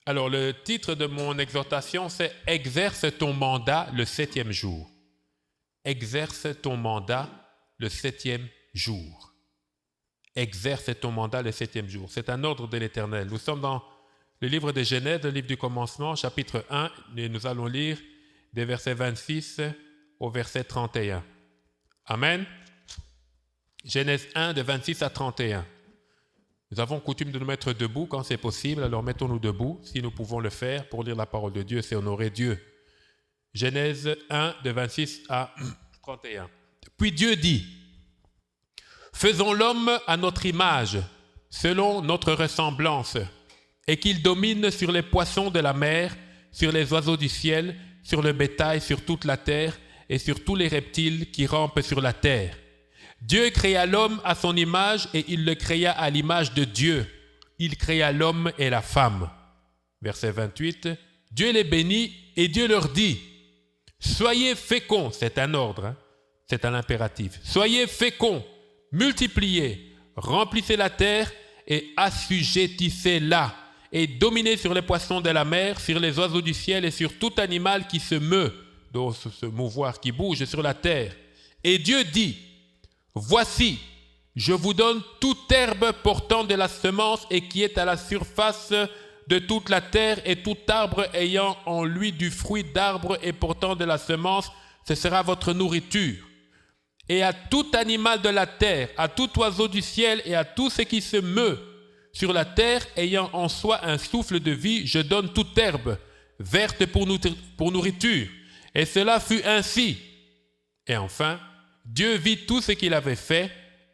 Alors, le titre de mon exhortation, c'est « Exerce ton mandat le 7e jour ». Exerce ton mandat le 7e jour. Exerce ton mandat le 7e jour. C'est un ordre de l'Éternel. Nous sommes dans le livre de Genèse, le livre du commencement, chapitre 1, et nous allons lire des versets 26 au verset 31. Amen. Genèse 1, de 26 à 31. Nous avons coutume de nous mettre debout quand c'est possible, alors mettons-nous debout si nous pouvons le faire pour lire la parole de Dieu, c'est honorer Dieu. Genèse 1, de 26 à 31. Puis Dieu dit, « Faisons l'homme à notre image, selon notre ressemblance, et qu'il domine sur les poissons de la mer, sur les oiseaux du ciel, sur le bétail, sur toute la terre, et sur tous les reptiles qui rampent sur la terre. » Dieu créa l'homme à son image et il le créa à l'image de Dieu. Il créa l'homme et la femme. Verset 28. Dieu les bénit et Dieu leur dit, « Soyez féconds », c'est un ordre, c'est un impératif. « Soyez féconds, multipliez, remplissez la terre et assujettissez-la, et dominez sur les poissons de la mer, sur les oiseaux du ciel et sur tout animal qui se meut, donc se mouvoir, qui bouge sur la terre. Et Dieu dit, voici, je vous donne toute herbe portant de la semence et qui est à la surface de toute la terre et tout arbre ayant en lui du fruit d'arbre et portant de la semence, ce sera votre nourriture. Et à tout animal de la terre, à tout oiseau du ciel et à tout ce qui se meut sur la terre ayant en soi un souffle de vie, je donne toute herbe verte pour nourriture. Et cela fut ainsi. Et enfin, Dieu vit tout ce qu'il avait fait,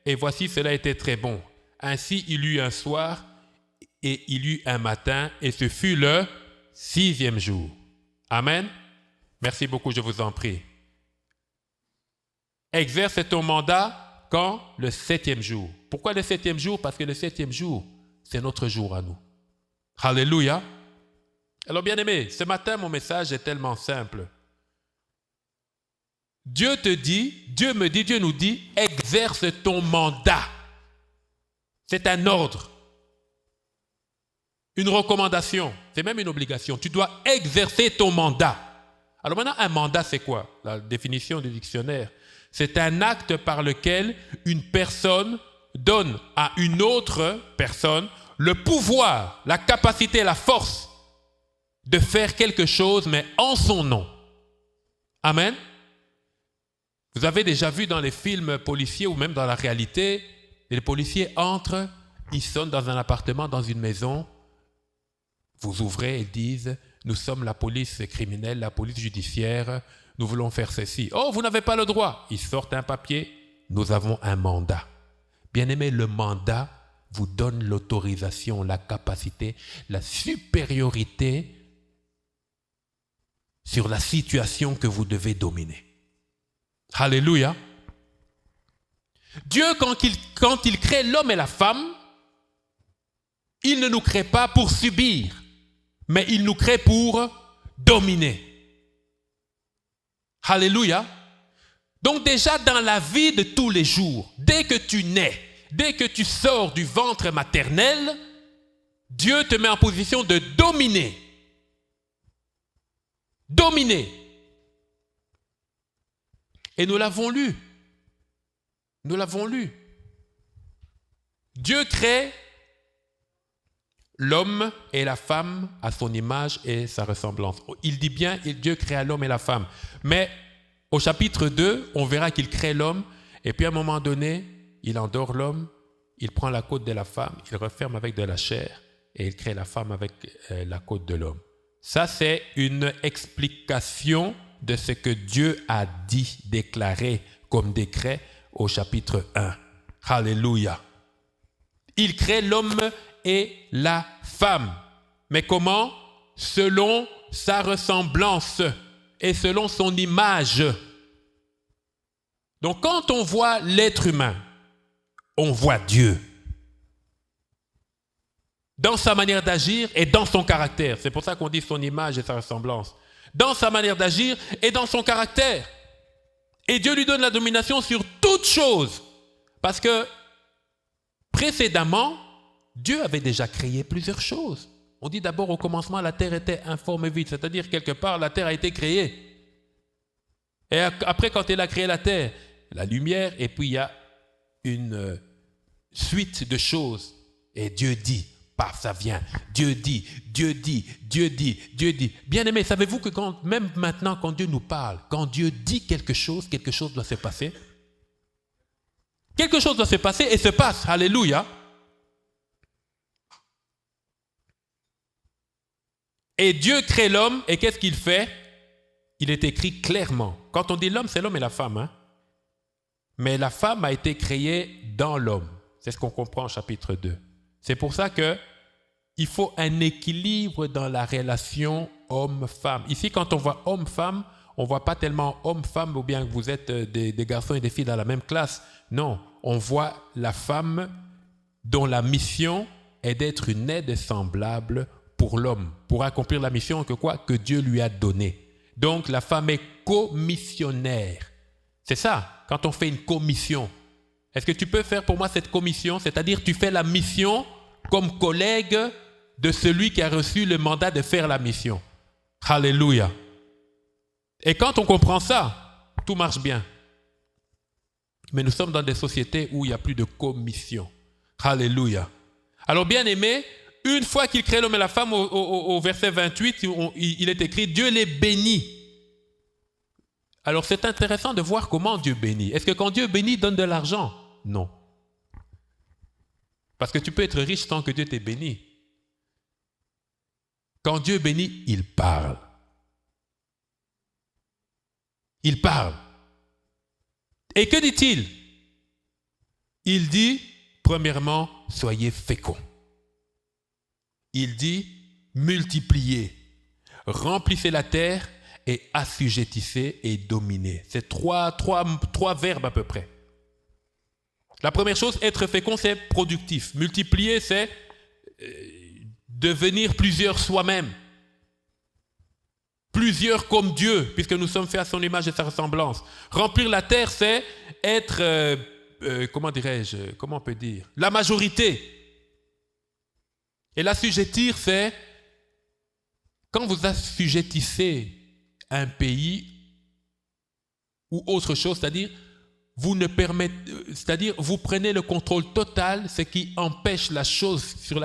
et voici cela était très bon. Ainsi il eut un soir, et il eut un matin, et ce fut le 6e jour. Amen. Merci beaucoup, je vous en prie. Exerce ton mandat quand? Le 7e jour. Pourquoi le 7e jour? Parce que le 7e jour, c'est notre jour à nous. Alléluia. Alors bien aimé, ce matin, mon message est tellement simple. Dieu te dit, Dieu me dit, Dieu nous dit, exerce ton mandat. C'est un ordre, une recommandation, c'est même une obligation. Tu dois exercer ton mandat. Alors maintenant, un mandat, c'est quoi? La définition du dictionnaire, c'est un acte par lequel une personne donne à une autre personne le pouvoir, la capacité, la force de faire quelque chose, mais en son nom. Amen. Vous avez déjà vu dans les films policiers ou même dans la réalité, les policiers entrent, ils sonnent dans un appartement, dans une maison. Vous ouvrez et disent, nous sommes la police criminelle, la police judiciaire, nous voulons faire ceci. Oh, vous n'avez pas le droit. Ils sortent un papier, nous avons un mandat. Bien-aimé, le mandat vous donne l'autorisation, la capacité, la supériorité sur la situation que vous devez dominer. Alléluia. Dieu, quand il crée l'homme et la femme, il ne nous crée pas pour subir, mais il nous crée pour dominer. Alléluia. Donc déjà dans la vie de tous les jours, dès que tu nais, dès que tu sors du ventre maternel, Dieu te met en position de dominer. Dominer. Et nous l'avons lu. Nous l'avons lu. Dieu crée l'homme et la femme à son image et sa ressemblance. Il dit bien, Dieu créa l'homme et la femme. Mais au chapitre 2, on verra qu'il crée l'homme et puis à un moment donné, il endort l'homme, il prend la côte de la femme, il referme avec de la chair et il crée la femme avec la côte de l'homme. Ça, c'est une explication de ce que Dieu a dit, déclaré comme décret au chapitre 1. Alléluia. Il crée l'homme et la femme. Mais comment? Selon sa ressemblance et selon son image. Donc quand on voit l'être humain, on voit Dieu. Dans sa manière d'agir et dans son caractère. C'est pour ça qu'on dit son image et sa ressemblance. Dans sa manière d'agir et dans son caractère. Et Dieu lui donne la domination sur toutes choses. Parce que précédemment, Dieu avait déjà créé plusieurs choses. On dit d'abord au commencement, la terre était informe et vide, c'est-à-dire quelque part, la terre a été créée. Et après, quand il a créé la terre, la lumière, et puis il y a une suite de choses. Et Dieu dit, paf, ça vient. Dieu dit, Dieu dit, Dieu dit, Dieu dit. Bien-aimés, savez-vous que même maintenant, quand Dieu nous parle, quand Dieu dit quelque chose doit se passer. Quelque chose doit se passer et se passe. Alléluia. Et Dieu crée l'homme et qu'est-ce qu'il fait? Il est écrit clairement. Quand on dit l'homme, c'est l'homme et la femme. Hein? Mais la femme a été créée dans l'homme. C'est ce qu'on comprend en chapitre 2. C'est pour ça qu'il faut un équilibre dans la relation homme-femme. Ici, quand on voit homme-femme, on ne voit pas tellement homme-femme ou bien que vous êtes des garçons et des filles dans la même classe. Non, on voit la femme dont la mission est d'être une aide semblable pour l'homme, pour accomplir la mission que Dieu lui a donnée. Donc, la femme est commissionnaire. C'est ça, quand on fait une commission. Est-ce que tu peux faire pour moi cette commission? C'est-à-dire, tu fais la mission comme collègue de celui qui a reçu le mandat de faire la mission. Alléluia. Et quand on comprend ça, tout marche bien. Mais nous sommes dans des sociétés où il n'y a plus de commission. Alléluia. Alors, bien aimé, une fois qu'il crée l'homme et la femme, au verset 28, il est écrit « Dieu les bénit ». Alors, c'est intéressant de voir comment Dieu bénit. Est-ce que quand Dieu bénit, il donne de l'argent? Non. Parce que tu peux être riche tant que Dieu t'ait béni. Quand Dieu bénit, il parle. Il parle. Et que dit-il? Il dit, premièrement, soyez féconds. Il dit, multipliez, remplissez la terre et assujettissez et dominez. C'est trois verbes à peu près. La première chose, être fécond, c'est productif. Multiplier, c'est devenir plusieurs soi-même. Plusieurs comme Dieu, puisque nous sommes faits à son image et sa ressemblance. Remplir la terre, c'est être, comment on peut dire, la majorité. Et l'assujettir, c'est quand vous assujettissez un pays ou autre chose, c'est-à-dire vous prenez le contrôle total, ce qui empêche la chose sur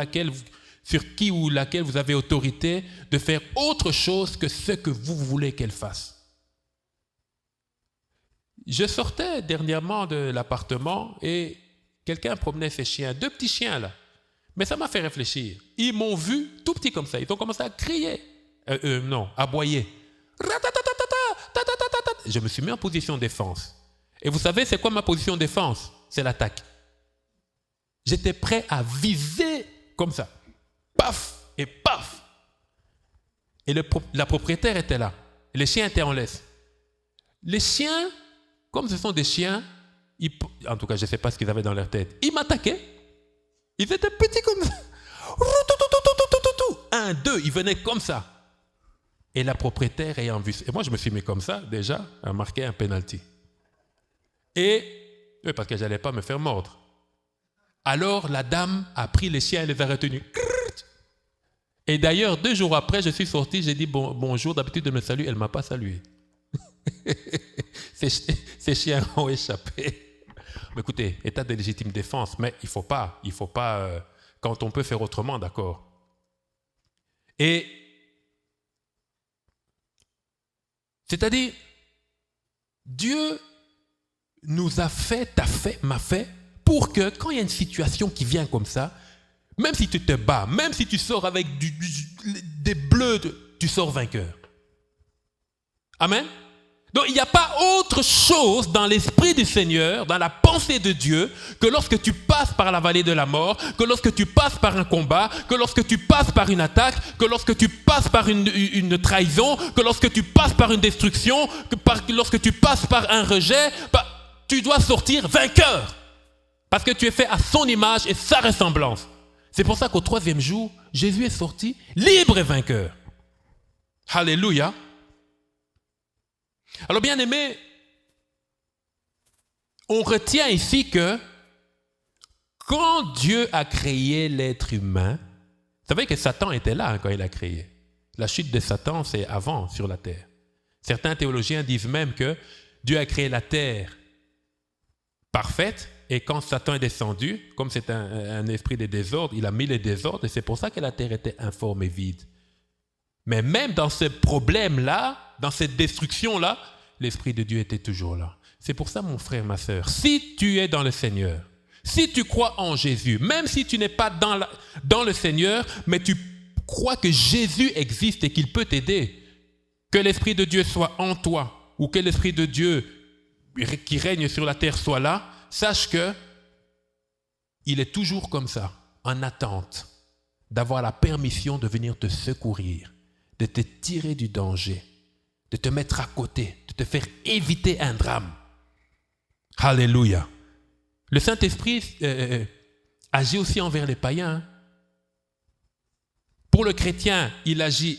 qui ou laquelle vous avez autorité de faire autre chose que ce que vous voulez qu'elle fasse. Je sortais dernièrement de l'appartement et quelqu'un promenait ses chiens, 2 petits chiens là. Mais ça m'a fait réfléchir. Ils m'ont vu tout petit comme ça. Ils ont commencé à crier. Aboyer. Je me suis mis en position de défense. Et vous savez, c'est quoi ma position de défense? C'est l'attaque. J'étais prêt à viser comme ça. Paf et paf. Et la propriétaire était là. Et les chiens étaient en laisse. Les chiens, comme ce sont des chiens, en tout cas, je ne sais pas ce qu'ils avaient dans leur tête. Ils m'attaquaient. Ils étaient petits comme ça. 1, 2, ils venaient comme ça. Et la propriétaire ayant vu. Et moi, je me suis mis comme ça, déjà, à marquer un penalty. Parce que je n'allais pas me faire mordre. Alors, la dame a pris les chiens et les a retenus. Et d'ailleurs, 2 jours après, je suis sorti, j'ai dit bonjour. D'habitude, elle me salue, elle ne m'a pas salué. Ces chiens ont échappé. Mais écoutez, état de légitime défense, mais il faut pas, quand on peut faire autrement, d'accord. Et, c'est-à-dire, Dieu nous a fait, t'a fait, m'a fait, pour que quand il y a une situation qui vient comme ça, même si tu te bats, même si tu sors avec des bleus, tu sors vainqueur. Amen. Donc, il n'y a pas autre chose dans l'esprit du Seigneur, dans la pensée de Dieu, que lorsque tu passes par la vallée de la mort, que lorsque tu passes par un combat, que lorsque tu passes par une attaque, que lorsque tu passes par une trahison, que lorsque tu passes par une destruction, lorsque tu passes par un rejet, tu dois sortir vainqueur. Parce que tu es fait à son image et sa ressemblance. C'est pour ça qu'au 3e jour, Jésus est sorti libre et vainqueur. Alléluia. Alors bien aimé, on retient ici que quand Dieu a créé l'être humain, savez que Satan était là quand il a créé. La chute de Satan, c'est avant sur la terre. Certains théologiens disent même que Dieu a créé la terre parfaite et quand Satan est descendu, comme c'est un esprit de désordre, il a mis le désordre et c'est pour ça que la terre était informe et vide. Mais même dans ce problème-là, dans cette destruction-là, l'Esprit de Dieu était toujours là. C'est pour ça, mon frère, ma sœur, si tu es dans le Seigneur, si tu crois en Jésus, même si tu n'es pas dans le Seigneur, mais tu crois que Jésus existe et qu'il peut t'aider, que l'Esprit de Dieu soit en toi ou que l'Esprit de Dieu qui règne sur la terre soit là, sache que il est toujours comme ça, en attente d'avoir la permission de venir te secourir, de te tirer du danger, de te mettre à côté, de te faire éviter un drame. Alléluia. Le Saint-Esprit agit aussi envers les païens. Pour le chrétien, il agit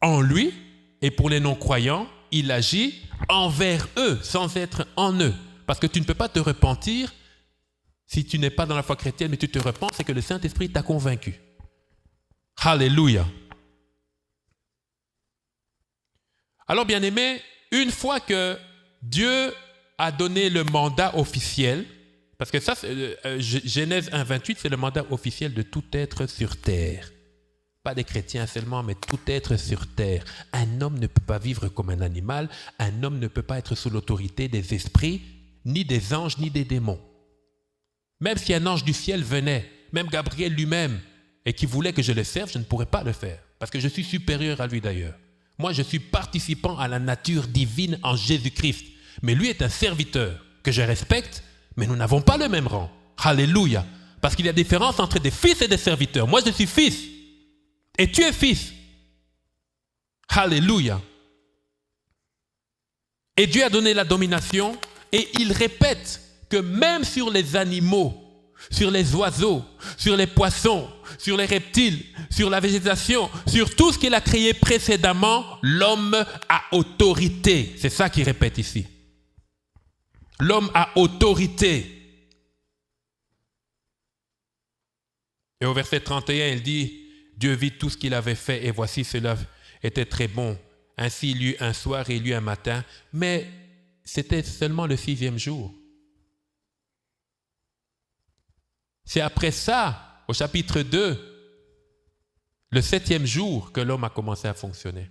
en lui, et pour les non-croyants, il agit envers eux, sans être en eux. Parce que tu ne peux pas te repentir si tu n'es pas dans la foi chrétienne, mais tu te repens, c'est que le Saint-Esprit t'a convaincu. Alléluia. Alors, bien-aimés, une fois que Dieu a donné le mandat officiel, parce que ça, Genèse 1,28, c'est le mandat officiel de tout être sur terre. Pas des chrétiens seulement, mais tout être sur terre. Un homme ne peut pas vivre comme un animal, un homme ne peut pas être sous l'autorité des esprits, ni des anges, ni des démons. Même si un ange du ciel venait, même Gabriel lui-même, et qui voulait que je le serve, je ne pourrais pas le faire, parce que je suis supérieur à lui d'ailleurs. Moi, je suis participant à la nature divine en Jésus-Christ. Mais lui est un serviteur que je respecte, mais nous n'avons pas le même rang. Alléluia. Parce qu'il y a différence entre des fils et des serviteurs. Moi, je suis fils. Et tu es fils. Alléluia. Et Dieu a donné la domination et il répète que même sur les animaux, sur les oiseaux, sur les poissons, sur les reptiles, sur la végétation, sur tout ce qu'il a créé précédemment, l'homme a autorité. C'est ça qu'il répète ici. L'homme a autorité. Et au verset 31, il dit, Dieu vit tout ce qu'il avait fait et voici cela était très bon. Ainsi il y eut un soir et il y eut un matin, mais c'était seulement le 6e jour. C'est après ça, au chapitre 2, le 7e jour, que l'homme a commencé à fonctionner.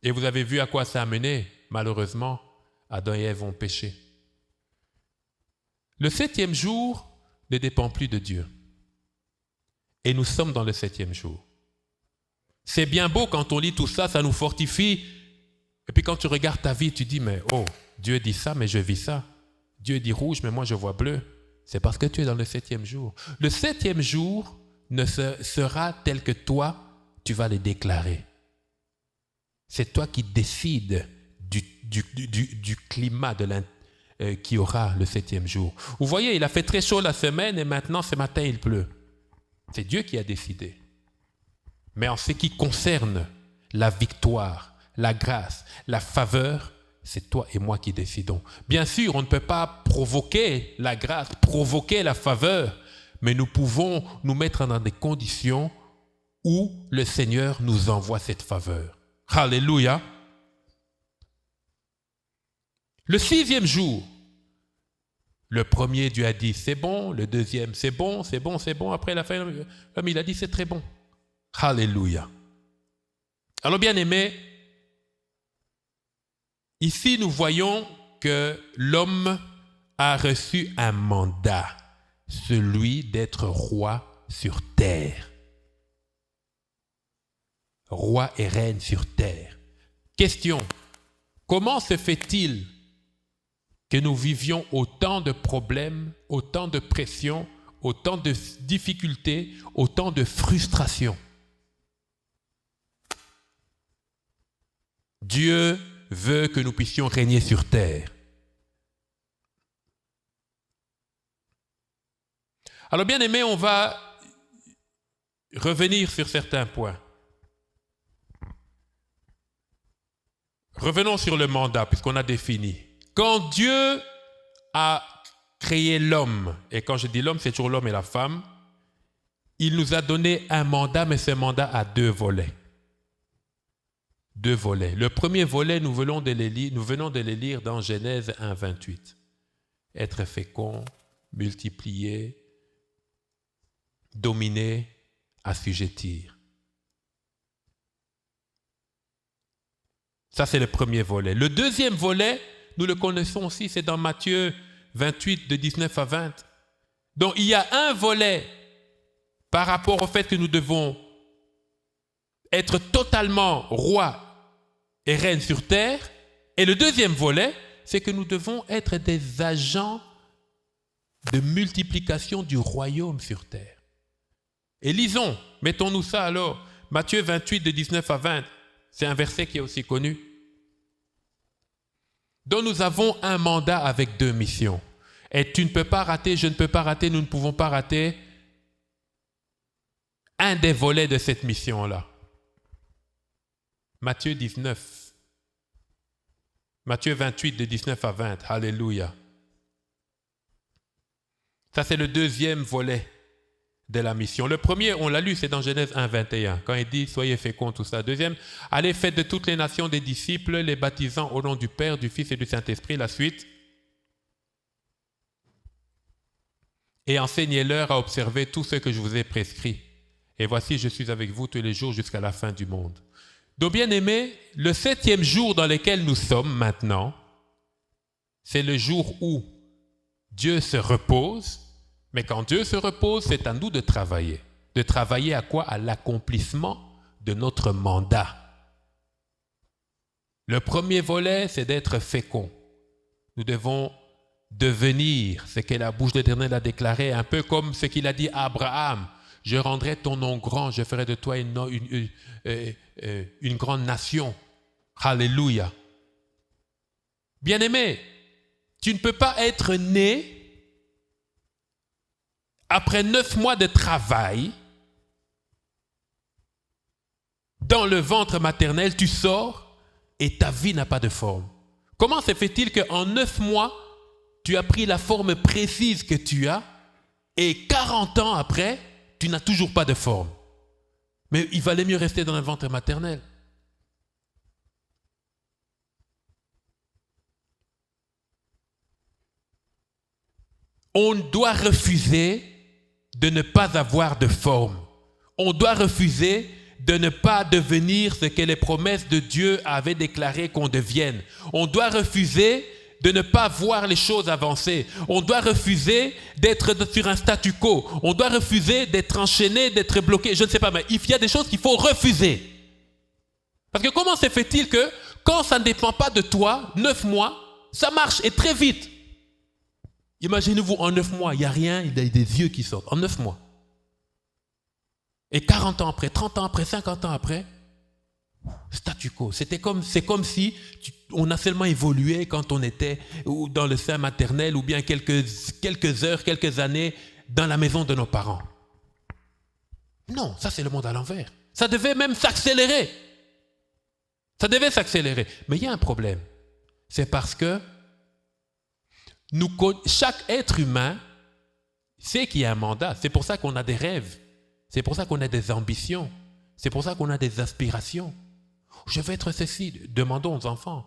Et vous avez vu à quoi ça a mené, malheureusement, Adam et Ève ont péché. Le 7e jour ne dépend plus de Dieu. Et nous sommes dans le 7e jour. C'est bien beau quand on lit tout ça, ça nous fortifie. Et puis quand tu regardes ta vie, tu dis, mais oh, Dieu dit ça, mais je vis ça. Dieu dit rouge, mais moi je vois bleu. C'est parce que tu es dans le 7e jour. Le 7e jour ne sera tel que toi, tu vas le déclarer. C'est toi qui décides du climat qui aura le 7e jour. Vous voyez, il a fait très chaud la semaine et maintenant ce matin il pleut. C'est Dieu qui a décidé. Mais en ce qui concerne la victoire, la grâce, la faveur, c'est toi et moi qui décidons. Bien sûr, on ne peut pas provoquer la grâce, provoquer la faveur, mais nous pouvons nous mettre dans des conditions où le Seigneur nous envoie cette faveur. Alléluia. Le 6e jour, le premier, Dieu a dit c'est bon, le deuxième c'est bon, c'est bon, c'est bon. Après la fin, l'homme il a dit c'est très bon. Alléluia. Alors bien aimé, ici nous voyons que l'homme a reçu un mandat, celui d'être roi sur terre. Roi et reine sur terre. Question, comment se fait-il que nous vivions autant de problèmes, autant de pression, autant de difficultés, autant de frustrations? Dieu veut que nous puissions régner sur terre. Alors bien aimé, on va revenir sur certains points. Revenons sur le mandat, puisqu'on a défini. Quand Dieu a créé l'homme, et quand je dis l'homme, c'est toujours l'homme et la femme, il nous a donné un mandat, mais ce mandat a deux volets. Deux volets. Le premier volet, nous venons de les lire dans Genèse 1, 28. Être fécond, multiplier, dominer, assujettir. Ça, c'est le premier volet. Le deuxième volet, nous le connaissons aussi, c'est dans Matthieu 28, de 19 à 20. Donc, il y a un volet par rapport au fait que nous devons être totalement rois et reines sur terre. Et le deuxième volet, c'est que nous devons être des agents de multiplication du royaume sur terre. Et lisons, mettons-nous ça alors, Matthieu 28, de 19 à 20. C'est un verset qui est aussi connu. Donc nous avons un mandat avec deux missions. Et tu ne peux pas rater, je ne peux pas rater, nous ne pouvons pas rater un des volets de cette mission-là. Matthieu 19. Matthieu 28, de 19 à 20. Alléluia. Ça, c'est le deuxième volet de la mission. Le premier, on l'a lu, c'est dans Genèse 1, 21, quand il dit « Soyez féconds », tout ça. Deuxième, « Allez, faites de toutes les nations des disciples, les baptisant au nom du Père, du Fils et du Saint-Esprit. » La suite. « Et enseignez-leur à observer tout ce que je vous ai prescrit. Et voici, je suis avec vous tous les jours jusqu'à la fin du monde. » Donc, bien aimés, le 7e jour dans lequel nous sommes maintenant, c'est le jour où Dieu se repose. Mais quand Dieu se repose, c'est à nous de travailler. De travailler à quoi? À l'accomplissement de notre mandat. Le premier volet, c'est d'être fécond. Nous devons devenir ce que la bouche de l'Éternel a déclaré, un peu comme ce qu'il a dit à Abraham. Je rendrai ton nom grand, je ferai de toi une grande nation. Alléluia. Bien-aimé, tu ne peux pas être né après 9 mois de travail dans le ventre maternel, tu sors et ta vie n'a pas de forme. Comment se fait-il qu'en 9 mois, tu as pris la forme précise que tu as et 40 ans après, tu n'as toujours pas de forme? Mais il valait mieux rester dans le ventre maternel. On doit refuser de ne pas avoir de forme. On doit refuser de ne pas devenir ce que les promesses de Dieu avaient déclaré qu'on devienne. On doit refuser de ne pas voir les choses avancer. On doit refuser d'être sur un statu quo. On doit refuser d'être enchaîné, d'être bloqué. Je ne sais pas, mais il y a des choses qu'il faut refuser. Parce que comment se fait-il que quand ça ne dépend pas de toi, 9 mois, ça marche et très vite? Imaginez-vous, en 9 mois, il n'y a rien, il y a des yeux qui sortent. En 9 mois. Et 40 ans après, 30 ans après, 50 ans après, statu quo. C'est comme si on a seulement évolué quand on était dans le sein maternel ou bien quelques heures, quelques années dans la maison de nos parents. Non, ça c'est le monde à l'envers. Ça devait même s'accélérer. Ça devait s'accélérer. Mais il y a un problème. C'est parce que chaque être humain sait qu'il y a un mandat. C'est pour ça qu'on a des rêves. C'est pour ça qu'on a des ambitions. C'est pour ça qu'on a des aspirations. Je veux être ceci. Demandons aux enfants.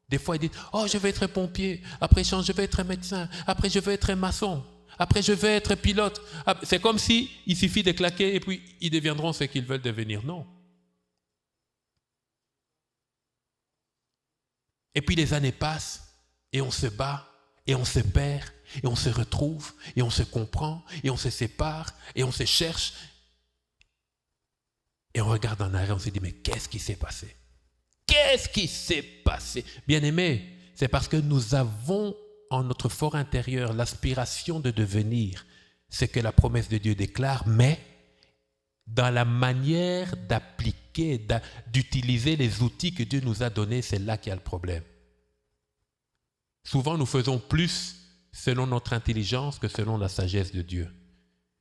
Des fois, ils disent « Oh, je veux être pompier. Après, je veux être médecin. Après, je veux être maçon. Après, je veux être pilote. » C'est comme si il suffit de claquer et puis ils deviendront ce qu'ils veulent devenir. Non. Et puis les années passent et on se bat. Et on se perd, et on se retrouve, et on se comprend, et on se sépare, et on se cherche. Et on regarde en arrière, on se dit, mais qu'est-ce qui s'est passé? Qu'est-ce qui s'est passé? Bien-aimés, c'est parce que nous avons en notre fort intérieur l'aspiration de devenir ce que la promesse de Dieu déclare, mais dans la manière d'appliquer, d'utiliser les outils que Dieu nous a donnés, c'est là qu'il y a le problème. Souvent, nous faisons plus selon notre intelligence que selon la sagesse de Dieu.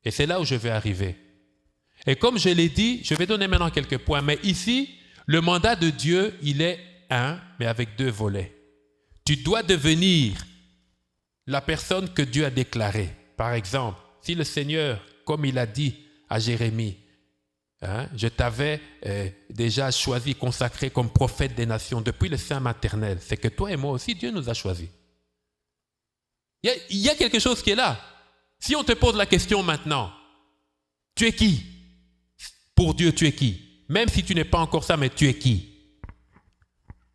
Et c'est là où je vais arriver. Et comme je l'ai dit, je vais donner maintenant quelques points. Mais ici, le mandat de Dieu, il est un, mais avec deux volets. Tu dois devenir la personne que Dieu a déclarée. Par exemple, si le Seigneur, comme il a dit à Jérémie. Hein? Je t'avais déjà choisi, consacré comme prophète des nations depuis le sein maternel. C'est que toi et moi aussi, Dieu nous a choisis. Il y a quelque chose qui est là. Si on te pose la question maintenant, tu es qui? Pour Dieu, tu es qui? Même si tu n'es pas encore ça, mais tu es qui?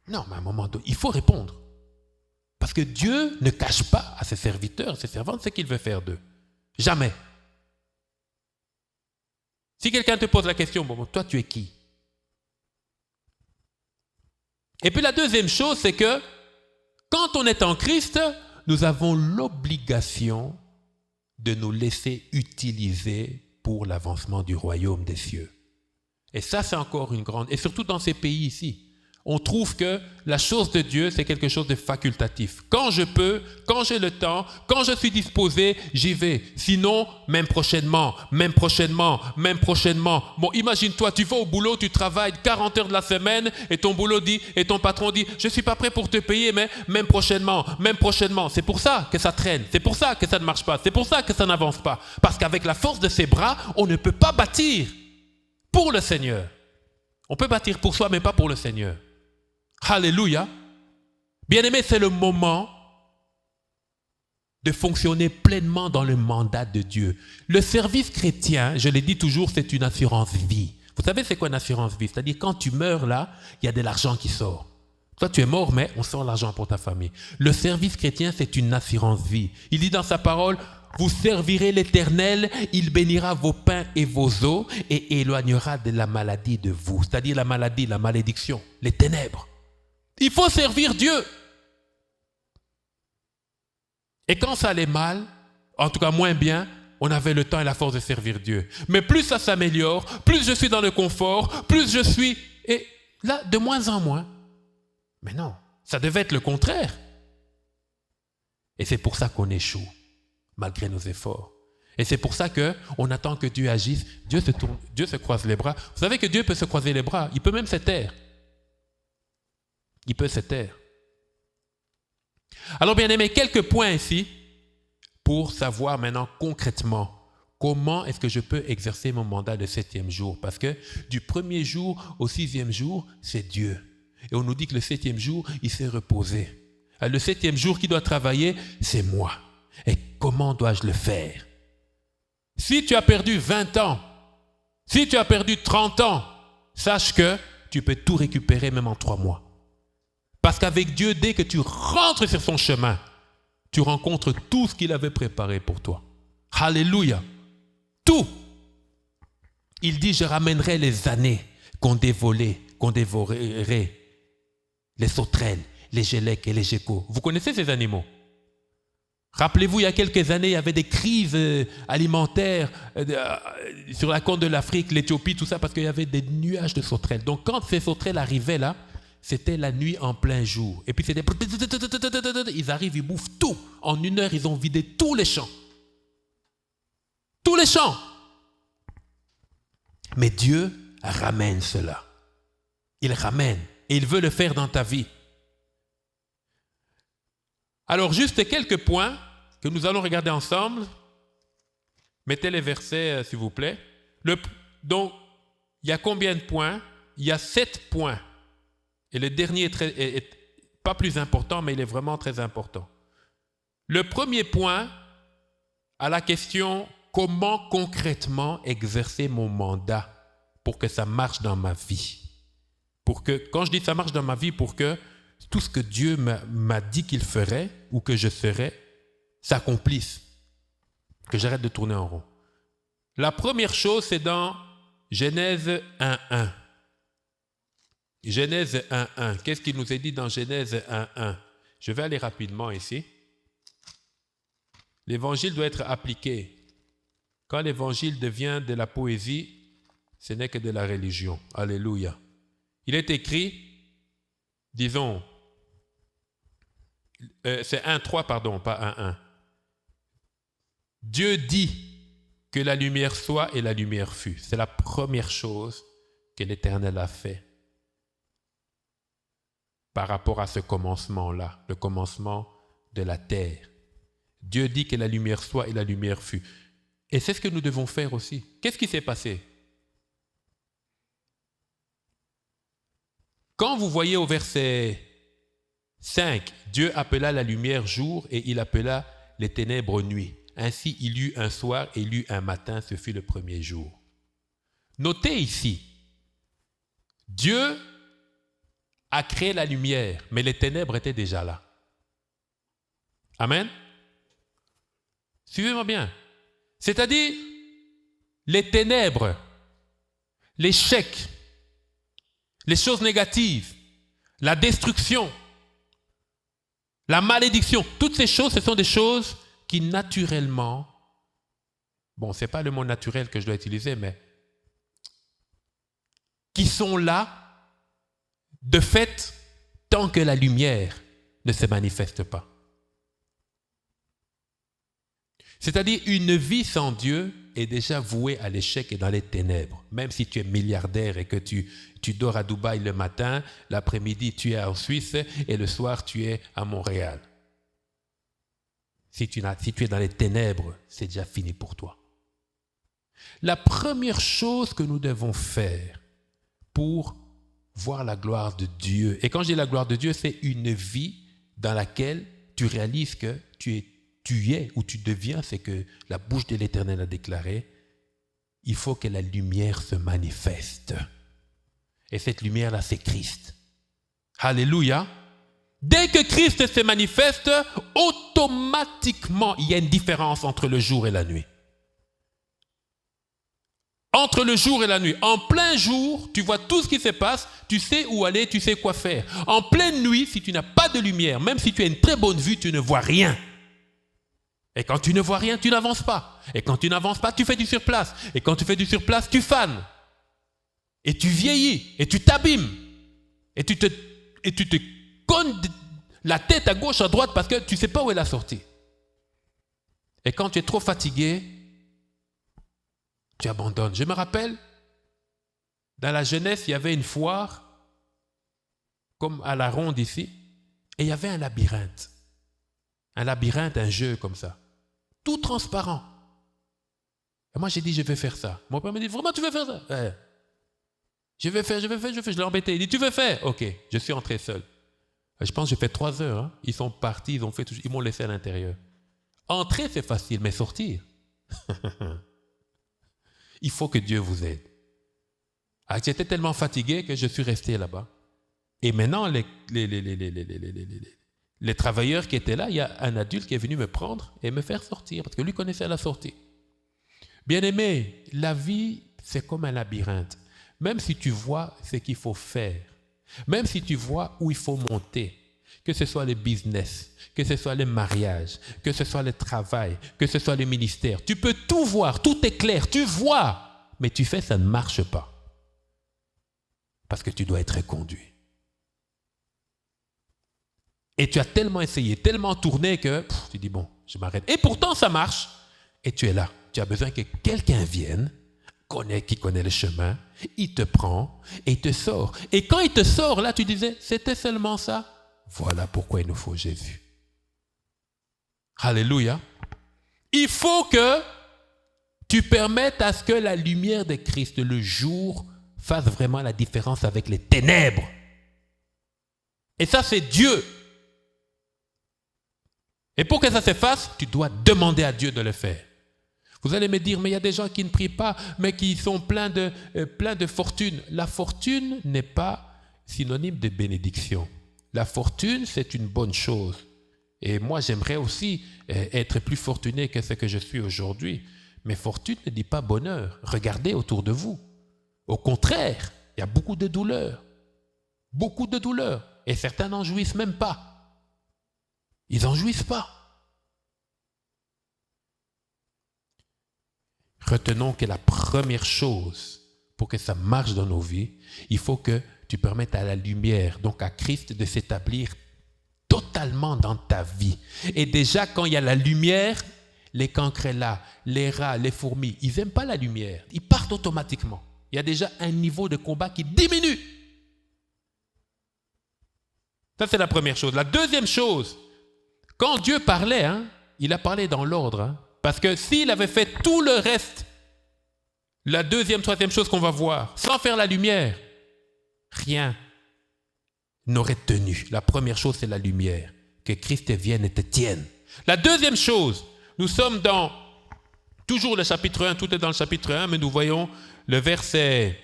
Non, mais à un moment donné, il faut répondre. Parce que Dieu ne cache pas à ses serviteurs, ses servantes, ce qu'il veut faire d'eux. Jamais. Si quelqu'un te pose la question, bon, toi, tu es qui? Et puis la deuxième chose, c'est que quand on est en Christ, nous avons l'obligation de nous laisser utiliser pour l'avancement du royaume des cieux. Et ça, c'est encore une grande... Et surtout dans ces pays ici, on trouve que la chose de Dieu, c'est quelque chose de facultatif. Quand je peux, quand j'ai le temps, quand je suis disposé, j'y vais. Sinon, même prochainement. Bon, imagine-toi, tu vas au boulot, tu travailles 40 heures de la semaine et ton patron dit, je ne suis pas prêt pour te payer, mais même prochainement. C'est pour ça que ça traîne. C'est pour ça que ça ne marche pas. C'est pour ça que ça n'avance pas. Parce qu'avec la force de ses bras, on ne peut pas bâtir pour le Seigneur. On peut bâtir pour soi, mais pas pour le Seigneur. Alléluia. Bien-aimé, c'est le moment de fonctionner pleinement dans le mandat de Dieu. Le service chrétien, je l'ai dit toujours, c'est une assurance vie. Vous savez c'est quoi une assurance vie? C'est-à-dire quand tu meurs là, il y a de l'argent qui sort. Toi tu es mort, mais on sort l'argent pour ta famille. Le service chrétien, c'est une assurance vie. Il dit dans sa parole, vous servirez l'Éternel, il bénira vos pains et vos eaux et éloignera de la maladie de vous. C'est-à-dire la maladie, la malédiction, les ténèbres. Il faut servir Dieu. Et quand ça allait mal, en tout cas moins bien, on avait le temps et la force de servir Dieu. Mais plus ça s'améliore, plus je suis dans le confort, plus je suis... Et là, de moins en moins. Mais non, ça devait être le contraire. Et c'est pour ça qu'on échoue, malgré nos efforts. Et c'est pour ça qu'on attend que Dieu agisse. Dieu se croise les bras. Vous savez que Dieu peut se croiser les bras. Il peut même se taire. Il peut se taire. Alors bien aimé, quelques points ici pour savoir maintenant concrètement comment est-ce que je peux exercer mon mandat de 7e jour. Parce que du 1er jour au 6e jour, c'est Dieu. Et on nous dit que le 7e jour, il s'est reposé. Le 7e jour qui doit travailler, c'est moi. Et comment dois-je le faire? Si tu as perdu 20 ans, si tu as perdu 30 ans, sache que tu peux tout récupérer même en 3 mois. Parce qu'avec Dieu, dès que tu rentres sur son chemin, tu rencontres tout ce qu'il avait préparé pour toi. Alléluia. Tout. Il dit, je ramènerai les années qu'on dévorerait, les sauterelles, les gélèques et les geckos. Vous connaissez ces animaux? Rappelez-vous, il y a quelques années, il y avait des crises alimentaires sur la côte de l'Afrique, l'Éthiopie, tout ça, parce qu'il y avait des nuages de sauterelles. Donc quand ces sauterelles arrivaient là, c'était la nuit en plein jour. Et puis c'était... Ils arrivent, ils bouffent tout. En 1 heure, ils ont vidé tous les champs. Tous les champs. Mais Dieu ramène cela. Il ramène. Et il veut le faire dans ta vie. Alors, juste quelques points que nous allons regarder ensemble. Mettez les versets, s'il vous plaît. Donc, il y a combien de points? Il y a 7 points. Et le dernier est pas plus important, mais il est vraiment très important. Le premier point à la question « Comment concrètement exercer mon mandat pour que ça marche dans ma vie ?» Pour que, quand je dis ça marche dans ma vie, pour que tout ce que Dieu m'a dit qu'il ferait ou que je ferais s'accomplisse, que j'arrête de tourner en rond. La première chose, c'est dans Genèse 1.1. Genèse 1.1. Qu'est-ce qu'il nous est dit dans Genèse 1.1? Je vais aller rapidement ici. L'évangile doit être appliqué. Quand l'évangile devient de la poésie, ce n'est que de la religion. Alléluia. Il est écrit, disons, c'est 1.3, pardon, pas 1.1. Dieu dit que la lumière soit et la lumière fut. C'est la première chose que l'Éternel a fait par rapport à ce commencement-là, le commencement de la terre. Dieu dit que la lumière soit et la lumière fut. Et c'est ce que nous devons faire aussi. Qu'est-ce qui s'est passé? Quand vous voyez au verset 5, Dieu appela la lumière jour et il appela les ténèbres nuit. Ainsi, il y eut un soir et il y eut un matin, ce fut le premier jour. Notez ici, Dieu a créé la lumière, mais les ténèbres étaient déjà là. Amen. Suivez-moi bien. C'est-à-dire, les ténèbres, l'échec, les choses négatives, la destruction, la malédiction, toutes ces choses, ce sont des choses qui naturellement, bon, ce n'est pas le mot naturel que je dois utiliser, mais qui sont là de fait tant que la lumière ne se manifeste pas. C'est-à-dire une vie sans Dieu est déjà vouée à l'échec et dans les ténèbres. Même si tu es milliardaire et que tu dors à Dubaï le matin, l'après-midi tu es en Suisse et le soir tu es à Montréal. Si tu es dans les ténèbres, c'est déjà fini pour toi. La première chose que nous devons faire pour voir la gloire de Dieu, et quand je dis la gloire de Dieu, c'est une vie dans laquelle tu réalises que tu es ou tu deviens ce que la bouche de l'Éternel a déclaré, il faut que la lumière se manifeste. Et cette lumière-là, c'est Christ. Alléluia. Dès que Christ se manifeste, automatiquement, il y a une différence entre le jour et la nuit. Entre le jour et la nuit. En plein jour, tu vois tout ce qui se passe, tu sais où aller, tu sais quoi faire. En pleine nuit, si tu n'as pas de lumière, même si tu as une très bonne vue, tu ne vois rien. Et quand tu ne vois rien, tu n'avances pas. Et quand tu n'avances pas, tu fais du surplace. Et quand tu fais du surplace, tu fanes. Et tu vieillis. Et tu t'abîmes. Et tu te cognes la tête à gauche, à droite, parce que tu ne sais pas où est la sortie. Et quand tu es trop fatigué, tu abandonnes. Je me rappelle, dans la jeunesse, il y avait une foire, comme à la ronde ici, et il y avait un labyrinthe. Un labyrinthe, un jeu comme ça. Tout transparent. Et moi, j'ai dit, je vais faire ça. Mon père me dit, vraiment, tu veux faire ça? Ouais. Je vais faire. Je l'ai embêté. Il dit, tu veux faire? Ok, je suis entré seul. Je pense que j'ai fait 3 heures. Hein. Ils sont partis, ils m'ont laissé à l'intérieur. Entrer, c'est facile, mais sortir. Il faut que Dieu vous aide. Alors, j'étais tellement fatigué que je suis resté là-bas. Et maintenant, les travailleurs qui étaient là, il y a un adulte qui est venu me prendre et me faire sortir, parce que lui connaissait la sortie. Bien-aimé, la vie, c'est comme un labyrinthe. Même si tu vois ce qu'il faut faire, même si tu vois où il faut monter, que ce soit le business, que ce soit le mariage, que ce soit le travail, que ce soit le ministère, tu peux tout voir, tout est clair, tu vois, mais tu fais, ça ne marche pas. Parce que tu dois être conduit. Et tu as tellement essayé, tellement tourné que tu dis, bon, je m'arrête. Et pourtant, ça marche. Et tu es là. Tu as besoin que quelqu'un vienne, qui connaît le chemin, il te prend et il te sort. Et quand il te sort, là, tu disais, c'était seulement ça. Voilà pourquoi il nous faut Jésus. Alléluia. Il faut que tu permettes à ce que la lumière de Christ, le jour, fasse vraiment la différence avec les ténèbres. Et ça, c'est Dieu. Et pour que ça se fasse, tu dois demander à Dieu de le faire. Vous allez me dire, mais il y a des gens qui ne prient pas, mais qui sont pleins de fortune. La fortune n'est pas synonyme de bénédiction. La fortune, c'est une bonne chose. Et moi, j'aimerais aussi être plus fortuné que ce que je suis aujourd'hui. Mais fortune ne dit pas bonheur. Regardez autour de vous. Au contraire, il y a beaucoup de douleurs. Beaucoup de douleurs. Et certains n'en jouissent même pas. Ils n'en jouissent pas. Retenons que la première chose pour que ça marche dans nos vies, il faut que tu permettes à la lumière, donc à Christ, de s'établir totalement dans ta vie. Et déjà, quand il y a la lumière, les cancrelats, les rats, les fourmis, ils n'aiment pas la lumière. Ils partent automatiquement. Il y a déjà un niveau de combat qui diminue. Ça, c'est la première chose. La deuxième chose, quand Dieu parlait, il a parlé dans l'ordre. Parce que s'il avait fait tout le reste, la deuxième, troisième chose qu'on va voir, sans faire la lumière, rien n'aurait tenu. La première chose, c'est la lumière. Que Christ vienne et te tienne. La deuxième chose, nous sommes dans toujours le chapitre 1, tout est dans le chapitre 1, mais nous voyons le verset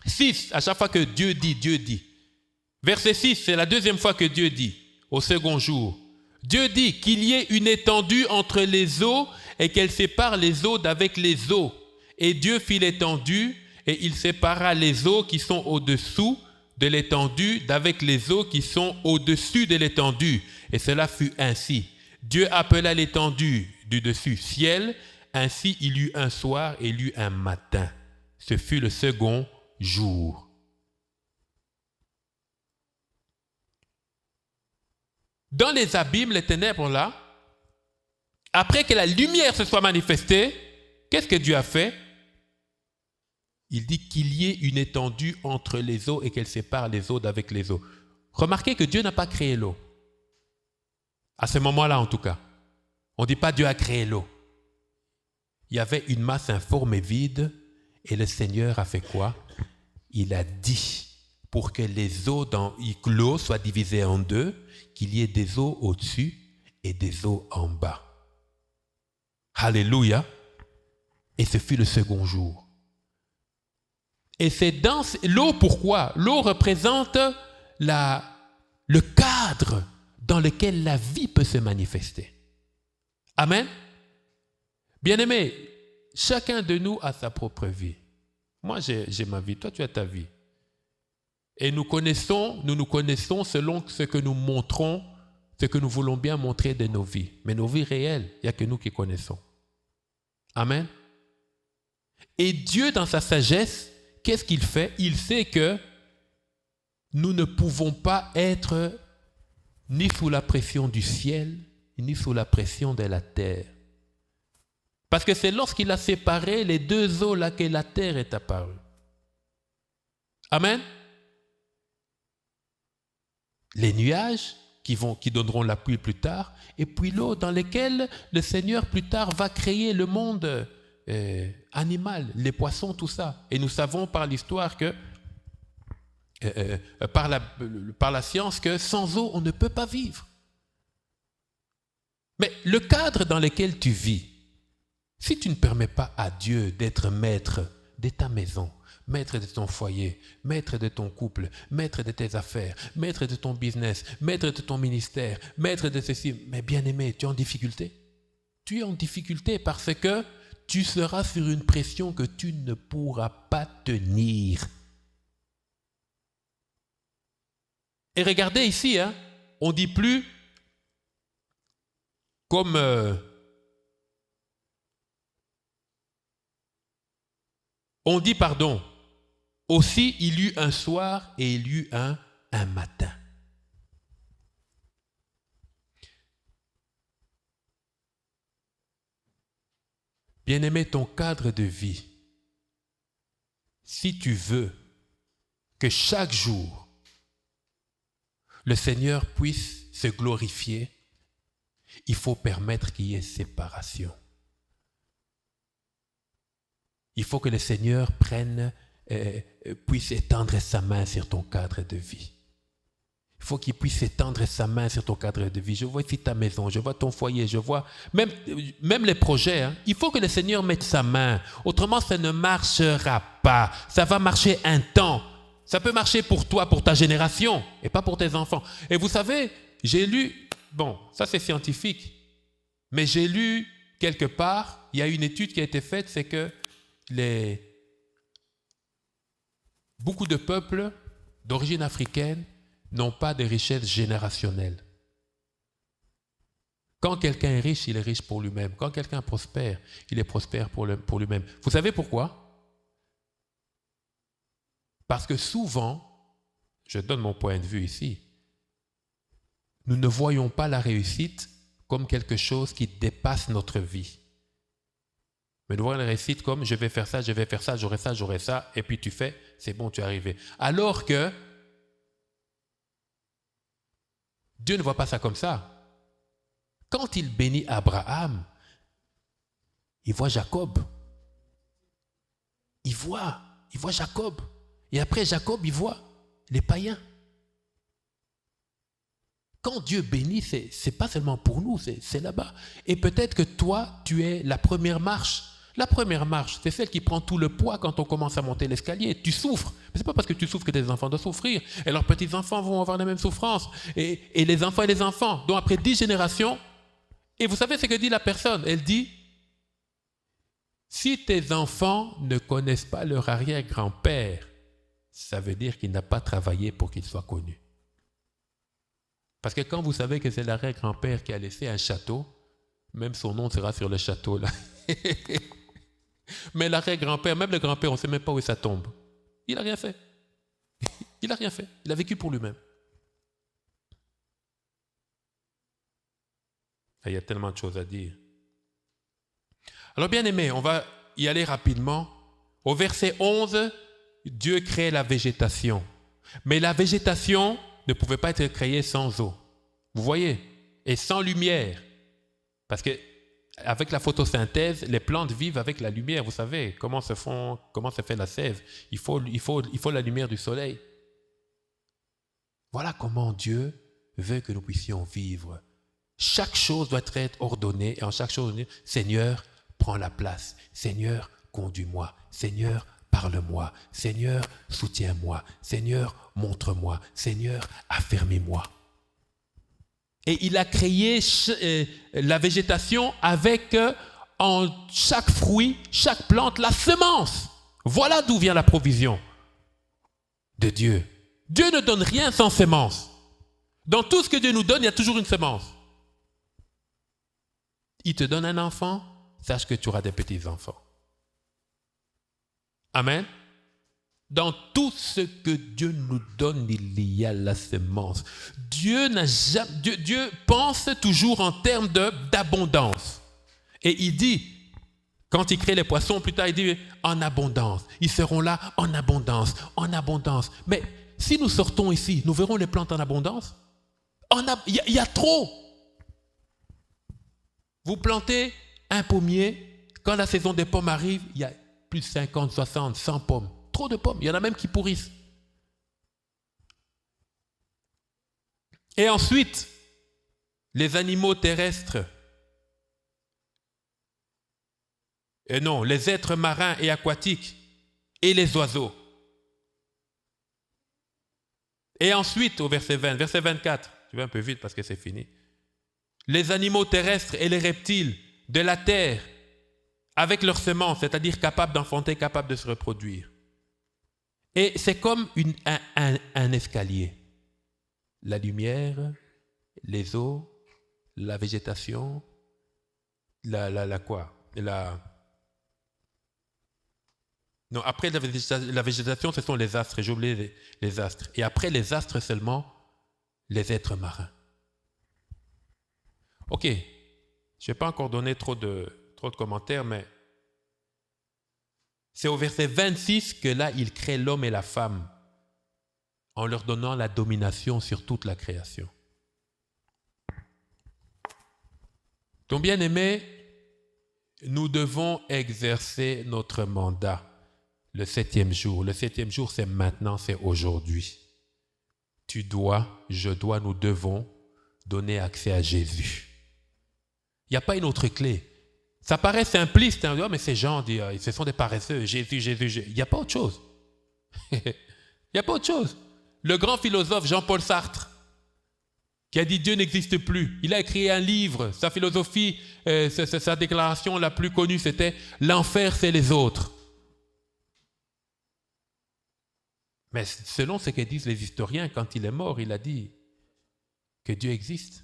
6. À chaque fois que Dieu dit. Verset 6, c'est la deuxième fois que Dieu dit, au second jour. Dieu dit qu'il y ait une étendue entre les eaux et qu'elle sépare les eaux d'avec les eaux. Et Dieu fit l'étendue et il sépara les eaux qui sont au-dessous de l'étendue d'avec les eaux qui sont au-dessus de l'étendue. Et cela fut ainsi. Dieu appela l'étendue du dessus ciel. Ainsi il y eut un soir et il y eut un matin. Ce fut le second jour. Dans les abîmes, les ténèbres là, après que la lumière se soit manifestée, qu'est-ce que Dieu a fait? Il dit qu'il y ait une étendue entre les eaux et qu'elle sépare les eaux d'avec les eaux. Remarquez que Dieu n'a pas créé l'eau. À ce moment-là, en tout cas. On ne dit pas Dieu a créé l'eau. Il y avait une masse informe et vide et le Seigneur a fait quoi? Il a dit pour que les eaux dans l'eau soient divisées en deux, qu'il y ait des eaux au-dessus et des eaux en bas. Alléluia. Et ce fut le second jour. Et c'est dans l'eau, pourquoi? L'eau représente le cadre dans lequel la vie peut se manifester. Amen. Bien-aimé, chacun de nous a sa propre vie. Moi, j'ai ma vie, toi, tu as ta vie. Et nous nous connaissons selon ce que nous montrons, ce que nous voulons bien montrer de nos vies. Mais nos vies réelles, il n'y a que nous qui connaissons. Amen. Et Dieu, dans sa sagesse, qu'est-ce qu'il fait? Il sait que nous ne pouvons pas être ni sous la pression du ciel, ni sous la pression de la terre. Parce que c'est lorsqu'il a séparé les deux eaux là que la terre est apparue. Amen. Les nuages qui donneront la pluie plus tard, et puis l'eau dans laquelle le Seigneur plus tard va créer le monde animal, les poissons, tout ça. Et nous savons par l'histoire que, par la science, que sans eau, on ne peut pas vivre. Mais le cadre dans lequel tu vis, si tu ne permets pas à Dieu d'être maître de ta maison, maître de ton foyer, maître de ton couple, maître de tes affaires, maître de ton business, maître de ton ministère, maître de ceci, mais bien-aimé, tu es en difficulté. Tu es en difficulté parce que tu seras sur une pression que tu ne pourras pas tenir. Et regardez ici, on ne dit plus comme on dit, pardon, aussi il y eut un soir et il y eut un matin. Bien-aimé, ton cadre de vie, si tu veux que chaque jour, le Seigneur puisse se glorifier, il faut permettre qu'il y ait séparation. Il faut que le Seigneur puisse étendre sa main sur ton cadre de vie. Il faut qu'il puisse étendre sa main sur ton cadre de vie. Je vois ici ta maison, je vois ton foyer, je vois même les projets. Il faut que le Seigneur mette sa main. Autrement, ça ne marchera pas. Ça va marcher un temps. Ça peut marcher pour toi, pour ta génération, et pas pour tes enfants. Et vous savez, j'ai lu, bon, ça c'est scientifique, mais j'ai lu quelque part, il y a une étude qui a été faite, c'est que beaucoup de peuples d'origine africaine n'ont pas de richesse générationnelle. Quand quelqu'un est riche, il est riche pour lui-même. Quand quelqu'un prospère, il est prospère pour lui-même. Vous savez pourquoi? Parce que souvent, je donne mon point de vue ici, nous ne voyons pas la réussite comme quelque chose qui dépasse notre vie. Mais nous voyons la réussite comme je vais faire ça, j'aurai ça, et puis tu fais, c'est bon, tu es arrivé. Alors que Dieu ne voit pas ça comme ça. Quand il bénit Abraham, il voit Jacob. Il voit Jacob. Et après Jacob, il voit les païens. Quand Dieu bénit, c'est pas seulement pour nous, c'est là-bas. Et peut-être que toi, tu es la première marche. La première marche, c'est celle qui prend tout le poids quand on commence à monter l'escalier. Tu souffres. Mais ce n'est pas parce que tu souffres que tes enfants doivent souffrir. Et leurs petits-enfants vont avoir la même souffrance. Et les enfants, donc après 10 générations. Et vous savez ce que dit la personne? Elle dit, si tes enfants ne connaissent pas leur arrière-grand-père, ça veut dire qu'il n'a pas travaillé pour qu'il soit connu. Parce que quand vous savez que c'est l'arrière-grand-père qui a laissé un château, même son nom sera sur le château là. Mais l'arrière-grand-père, même le grand-père, on ne sait même pas où est sa tombe. Il n'a rien fait. Il n'a rien fait. Il a vécu pour lui-même. Il y a tellement de choses à dire. Alors bien aimé, on va y aller rapidement. Au verset 11, Dieu crée la végétation. Mais la végétation ne pouvait pas être créée sans eau. Vous voyez? Et sans lumière. Parce que avec la photosynthèse, les plantes vivent avec la lumière. Vous savez comment se fait la sève. Il faut la lumière du soleil. Voilà comment Dieu veut que nous puissions vivre. Chaque chose doit être ordonnée. Et en chaque chose, Seigneur, prends la place. Seigneur, conduis-moi. Seigneur, parle-moi. Seigneur, soutiens-moi. Seigneur, montre-moi. Seigneur, affermis-moi. Et il a créé la végétation avec en chaque fruit, chaque plante, la semence. Voilà d'où vient la provision de Dieu. Dieu ne donne rien sans semence. Dans tout ce que Dieu nous donne, il y a toujours une semence. Il te donne un enfant, sache que tu auras des petits-enfants. Amen. Dans tout ce que Dieu nous donne, il y a la semence. Dieu pense toujours en termes d'abondance. Et il dit, quand il crée les poissons, plus tard il dit en abondance. Ils seront là en abondance, en abondance. Mais si nous sortons ici, nous verrons les plantes en abondance. Il y a trop. Vous plantez un pommier, quand la saison des pommes arrive, il y a plus de 50, 60, 100 pommes. Trop de pommes, il y en a même qui pourrissent. Et ensuite, les animaux terrestres, les êtres marins et aquatiques et les oiseaux. Et ensuite, au verset 20, verset 24, je vais un peu vite parce que c'est fini. Les animaux terrestres et les reptiles de la terre, avec leurs semences, c'est-à-dire capables d'enfanter, capables de se reproduire. Et c'est comme un escalier. La lumière, les eaux, la végétation, Non, après la végétation, ce sont les astres. J'ai oublié les astres. Et après les astres seulement, les êtres marins. Ok, je ne vais pas encore donner trop de commentaires, mais c'est au verset 26 que là, il crée l'homme et la femme en leur donnant la domination sur toute la création. Donc, bien-aimés, nous devons exercer notre mandat le 7e jour. Le 7e jour, c'est maintenant, c'est aujourd'hui. Tu dois, je dois, nous devons donner accès à Jésus. Il n'y a pas une autre clé. Ça paraît simpliste, hein? Oh, mais ces gens, ce sont des paresseux. Jésus, Jésus, Jésus. Il n'y a pas autre chose. Il n'y a pas autre chose. Le grand philosophe Jean-Paul Sartre, qui a dit Dieu n'existe plus, il a écrit un livre. Sa philosophie, sa déclaration la plus connue, c'était « L'enfer, c'est les autres ». Mais selon ce que disent les historiens, quand il est mort, il a dit que Dieu existe.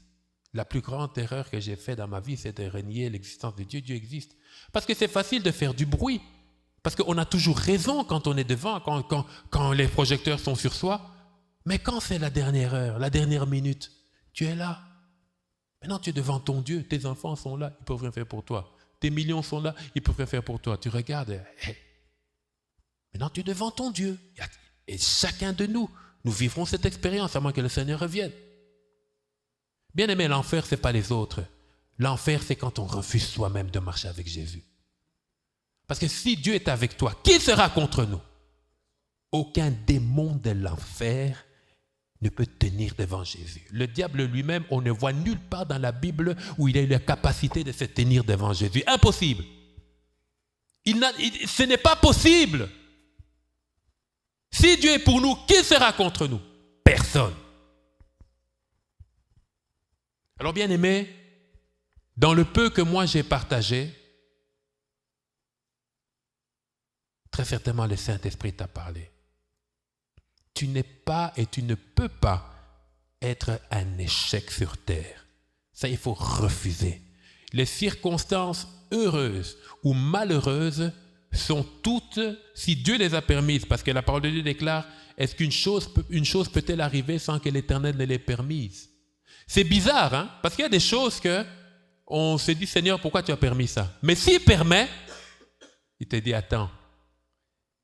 La plus grande erreur que j'ai faite dans ma vie, c'est de renier l'existence de Dieu. Dieu existe. Parce que c'est facile de faire du bruit. Parce qu'on a toujours raison quand on est devant, quand les projecteurs sont sur soi. Mais quand c'est la dernière heure, la dernière minute, tu es là. Maintenant, tu es devant ton Dieu. Tes enfants sont là, ils peuvent rien faire pour toi. Tes millions sont là, ils peuvent rien faire pour toi. Tu regardes. Maintenant, tu es devant ton Dieu. Et chacun de nous vivrons cette expérience à moins que le Seigneur revienne. Bien aimé, l'enfer, ce n'est pas les autres. L'enfer, c'est quand on refuse soi-même de marcher avec Jésus. Parce que si Dieu est avec toi, qui sera contre nous? Aucun démon de l'enfer ne peut tenir devant Jésus. Le diable lui-même, on ne voit nulle part dans la Bible où il a eu la capacité de se tenir devant Jésus. Impossible. Ce n'est pas possible. Si Dieu est pour nous, qui sera contre nous? Personne. Alors bien aimé, dans le peu que moi j'ai partagé, très certainement le Saint-Esprit t'a parlé. Tu n'es pas et tu ne peux pas être un échec sur terre. Ça, il faut refuser. Les circonstances heureuses ou malheureuses sont toutes, si Dieu les a permises, parce que la parole de Dieu déclare, est-ce qu'une chose peut-elle arriver sans que l'Éternel ne l'ait permise? C'est bizarre, hein? Parce qu'il y a des choses que on se dit, Seigneur, pourquoi tu as permis ça? Mais s'il permet, il te dit, attends,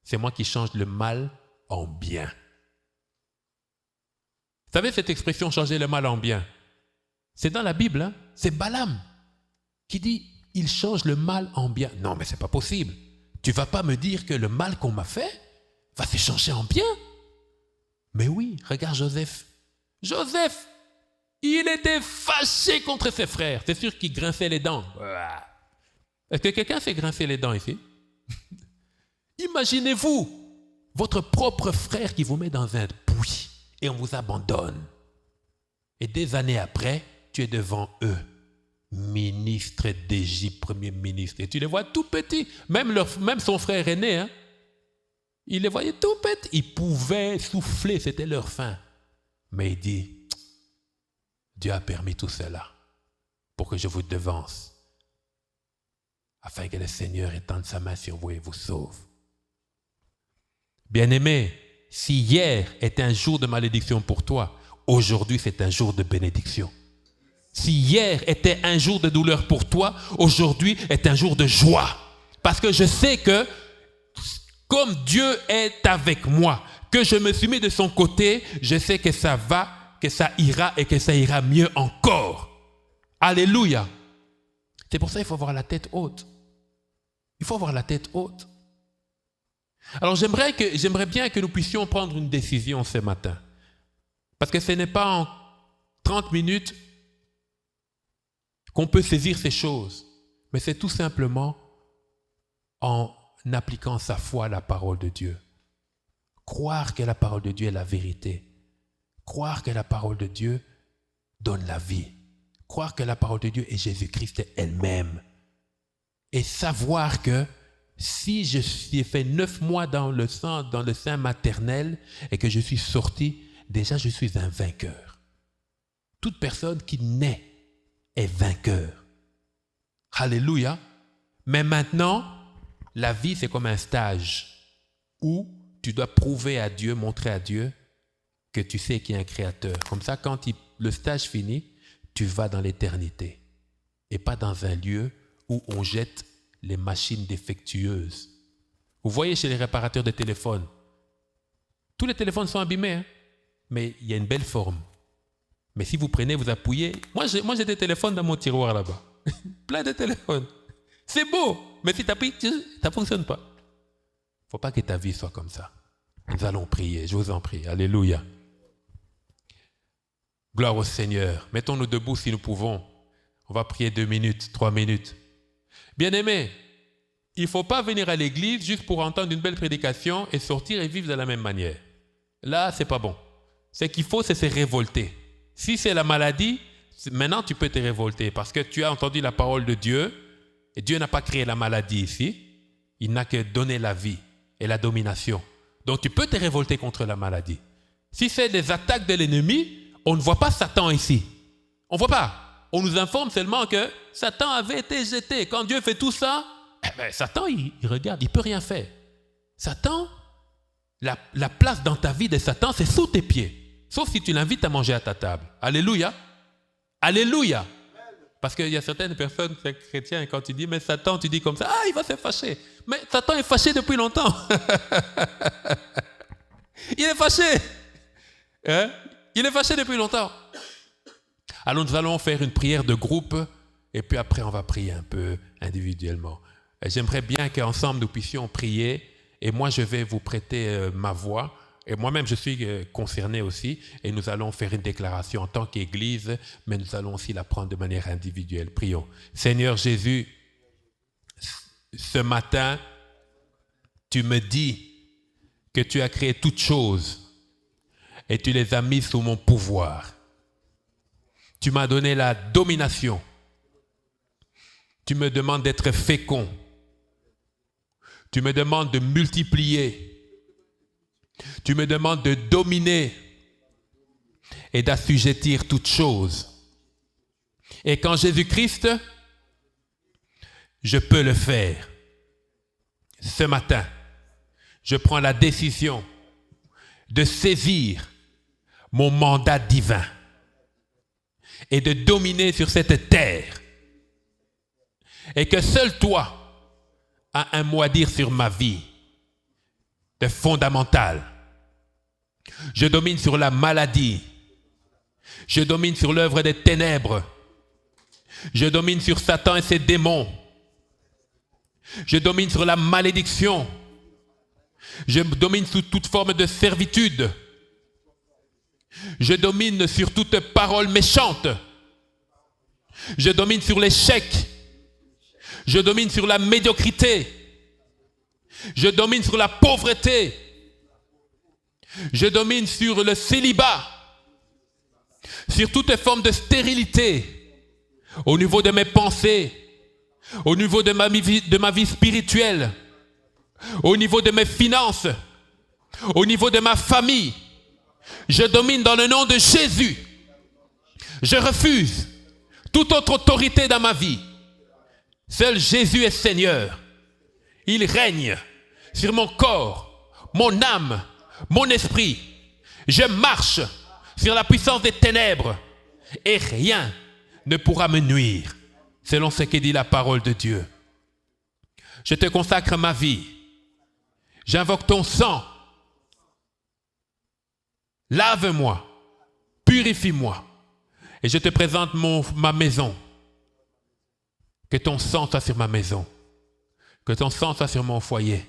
c'est moi qui change le mal en bien. Vous savez cette expression, changer le mal en bien? C'est dans la Bible, hein? C'est Balaam qui dit, il change le mal en bien. Non, mais ce n'est pas possible. Tu ne vas pas me dire que le mal qu'on m'a fait va se changer en bien? Mais oui, regarde Joseph. Joseph, il était fâché contre ses frères. C'est sûr qu'il grinçait les dents. Est-ce que quelqu'un fait grincer les dents ici? Imaginez-vous votre propre frère qui vous met dans un puits et on vous abandonne. Et des années après, tu es devant eux. Ministre d'Égypte, premier ministre. Et tu les vois tout petits. Même son frère aîné, hein, il les voyait tout petits. Ils pouvaient souffler, c'était leur faim. Mais il dit, Dieu a permis tout cela pour que je vous devance, afin que le Seigneur étende sa main sur vous et vous sauve. Bien-aimé, si hier était un jour de malédiction pour toi, aujourd'hui c'est un jour de bénédiction. Si hier était un jour de douleur pour toi, aujourd'hui est un jour de joie. Parce que je sais que comme Dieu est avec moi, que je me suis mis de son côté, je sais que ça va, que ça ira et que ça ira mieux encore. Alléluia. C'est pour ça qu'il faut avoir la tête haute. Il faut avoir la tête haute. Alors j'aimerais bien que nous puissions prendre une décision ce matin. Parce que ce n'est pas en 30 minutes qu'on peut saisir ces choses. Mais c'est tout simplement en appliquant sa foi à la parole de Dieu. Croire que la parole de Dieu est la vérité. Croire que la parole de Dieu donne la vie. Croire que la parole de Dieu est Jésus-Christ elle-même. Et savoir que si je suis fait 9 mois dans le sein maternel et que je suis sorti, déjà je suis un vainqueur. Toute personne qui naît est vainqueur. Alléluia. Mais maintenant, la vie c'est comme un stage où tu dois prouver à Dieu, montrer à Dieu que tu sais qu'il y a un créateur. Comme ça, quand le stage finit, tu vas dans l'éternité et pas dans un lieu où on jette les machines défectueuses. Vous voyez chez les réparateurs de téléphones, tous les téléphones sont abîmés, hein? Mais il y a une belle forme. Mais si vous prenez, vous appuyez. Moi j'ai des téléphones dans mon tiroir là-bas. Plein de téléphones. C'est beau, mais si tu appuies, ça ne fonctionne pas. Il ne faut pas que ta vie soit comme ça. Nous allons prier, je vous en prie. Alléluia. Gloire au Seigneur. Mettons-nous debout si nous pouvons. On va prier 2 minutes, 3 minutes. Bien-aimés, il ne faut pas venir à l'église juste pour entendre une belle prédication et sortir et vivre de la même manière. Là, ce n'est pas bon. Ce qu'il faut, c'est se révolter. Si c'est la maladie, maintenant tu peux te révolter parce que tu as entendu la parole de Dieu et Dieu n'a pas créé la maladie ici. Il n'a que donné la vie et la domination. Donc tu peux te révolter contre la maladie. Si c'est des attaques de l'ennemi, on ne voit pas Satan ici. On ne voit pas. On nous informe seulement que Satan avait été jeté. Quand Dieu fait tout ça, Satan, il regarde, il ne peut rien faire. Satan, la place dans ta vie de Satan, c'est sous tes pieds. Sauf si tu l'invites à manger à ta table. Alléluia. Alléluia. Parce qu'il y a certaines personnes, chrétiens, quand tu dis, mais Satan, tu dis comme ça, il va se fâcher. Mais Satan est fâché depuis longtemps. Il est fâché. Hein? Il est fâché depuis longtemps. Alors nous allons faire une prière de groupe et puis après on va prier un peu individuellement. J'aimerais bien qu'ensemble nous puissions prier et moi je vais vous prêter ma voix et moi-même je suis concerné aussi et nous allons faire une déclaration en tant qu'Église, mais nous allons aussi la prendre de manière individuelle. Prions. Seigneur Jésus, ce matin, tu me dis que tu as créé toutes choses et tu les as mises sous mon pouvoir. Tu m'as donné la domination. Tu me demandes d'être fécond. Tu me demandes de multiplier. Tu me demandes de dominer et d'assujettir toutes choses. Et qu'en Jésus-Christ, je peux le faire. Ce matin, je prends la décision de saisir mon mandat divin et de dominer sur cette terre. Et que seul toi as un mot à dire sur ma vie de fondamental. Je domine sur la maladie. Je domine sur l'œuvre des ténèbres. Je domine sur Satan et ses démons. Je domine sur la malédiction. Je domine sous toute forme de servitude. Je domine sur toute parole méchante. Je domine sur l'échec. Je domine sur la médiocrité. Je domine sur la pauvreté. Je domine sur le célibat. Sur toute forme de stérilité. Au niveau de mes pensées. Au niveau de ma vie spirituelle. Au niveau de mes finances. Au niveau de ma famille. Je domine dans le nom de Jésus. Je refuse toute autre autorité dans ma vie. Seul Jésus est Seigneur. Il règne sur mon corps, mon âme, mon esprit. Je marche sur la puissance des ténèbres et rien ne pourra me nuire, selon ce que dit la parole de Dieu. Je te consacre ma vie. J'invoque ton sang. Lave-moi, purifie-moi et je te présente ma maison. Que ton sang soit sur ma maison. Que ton sang soit sur mon foyer.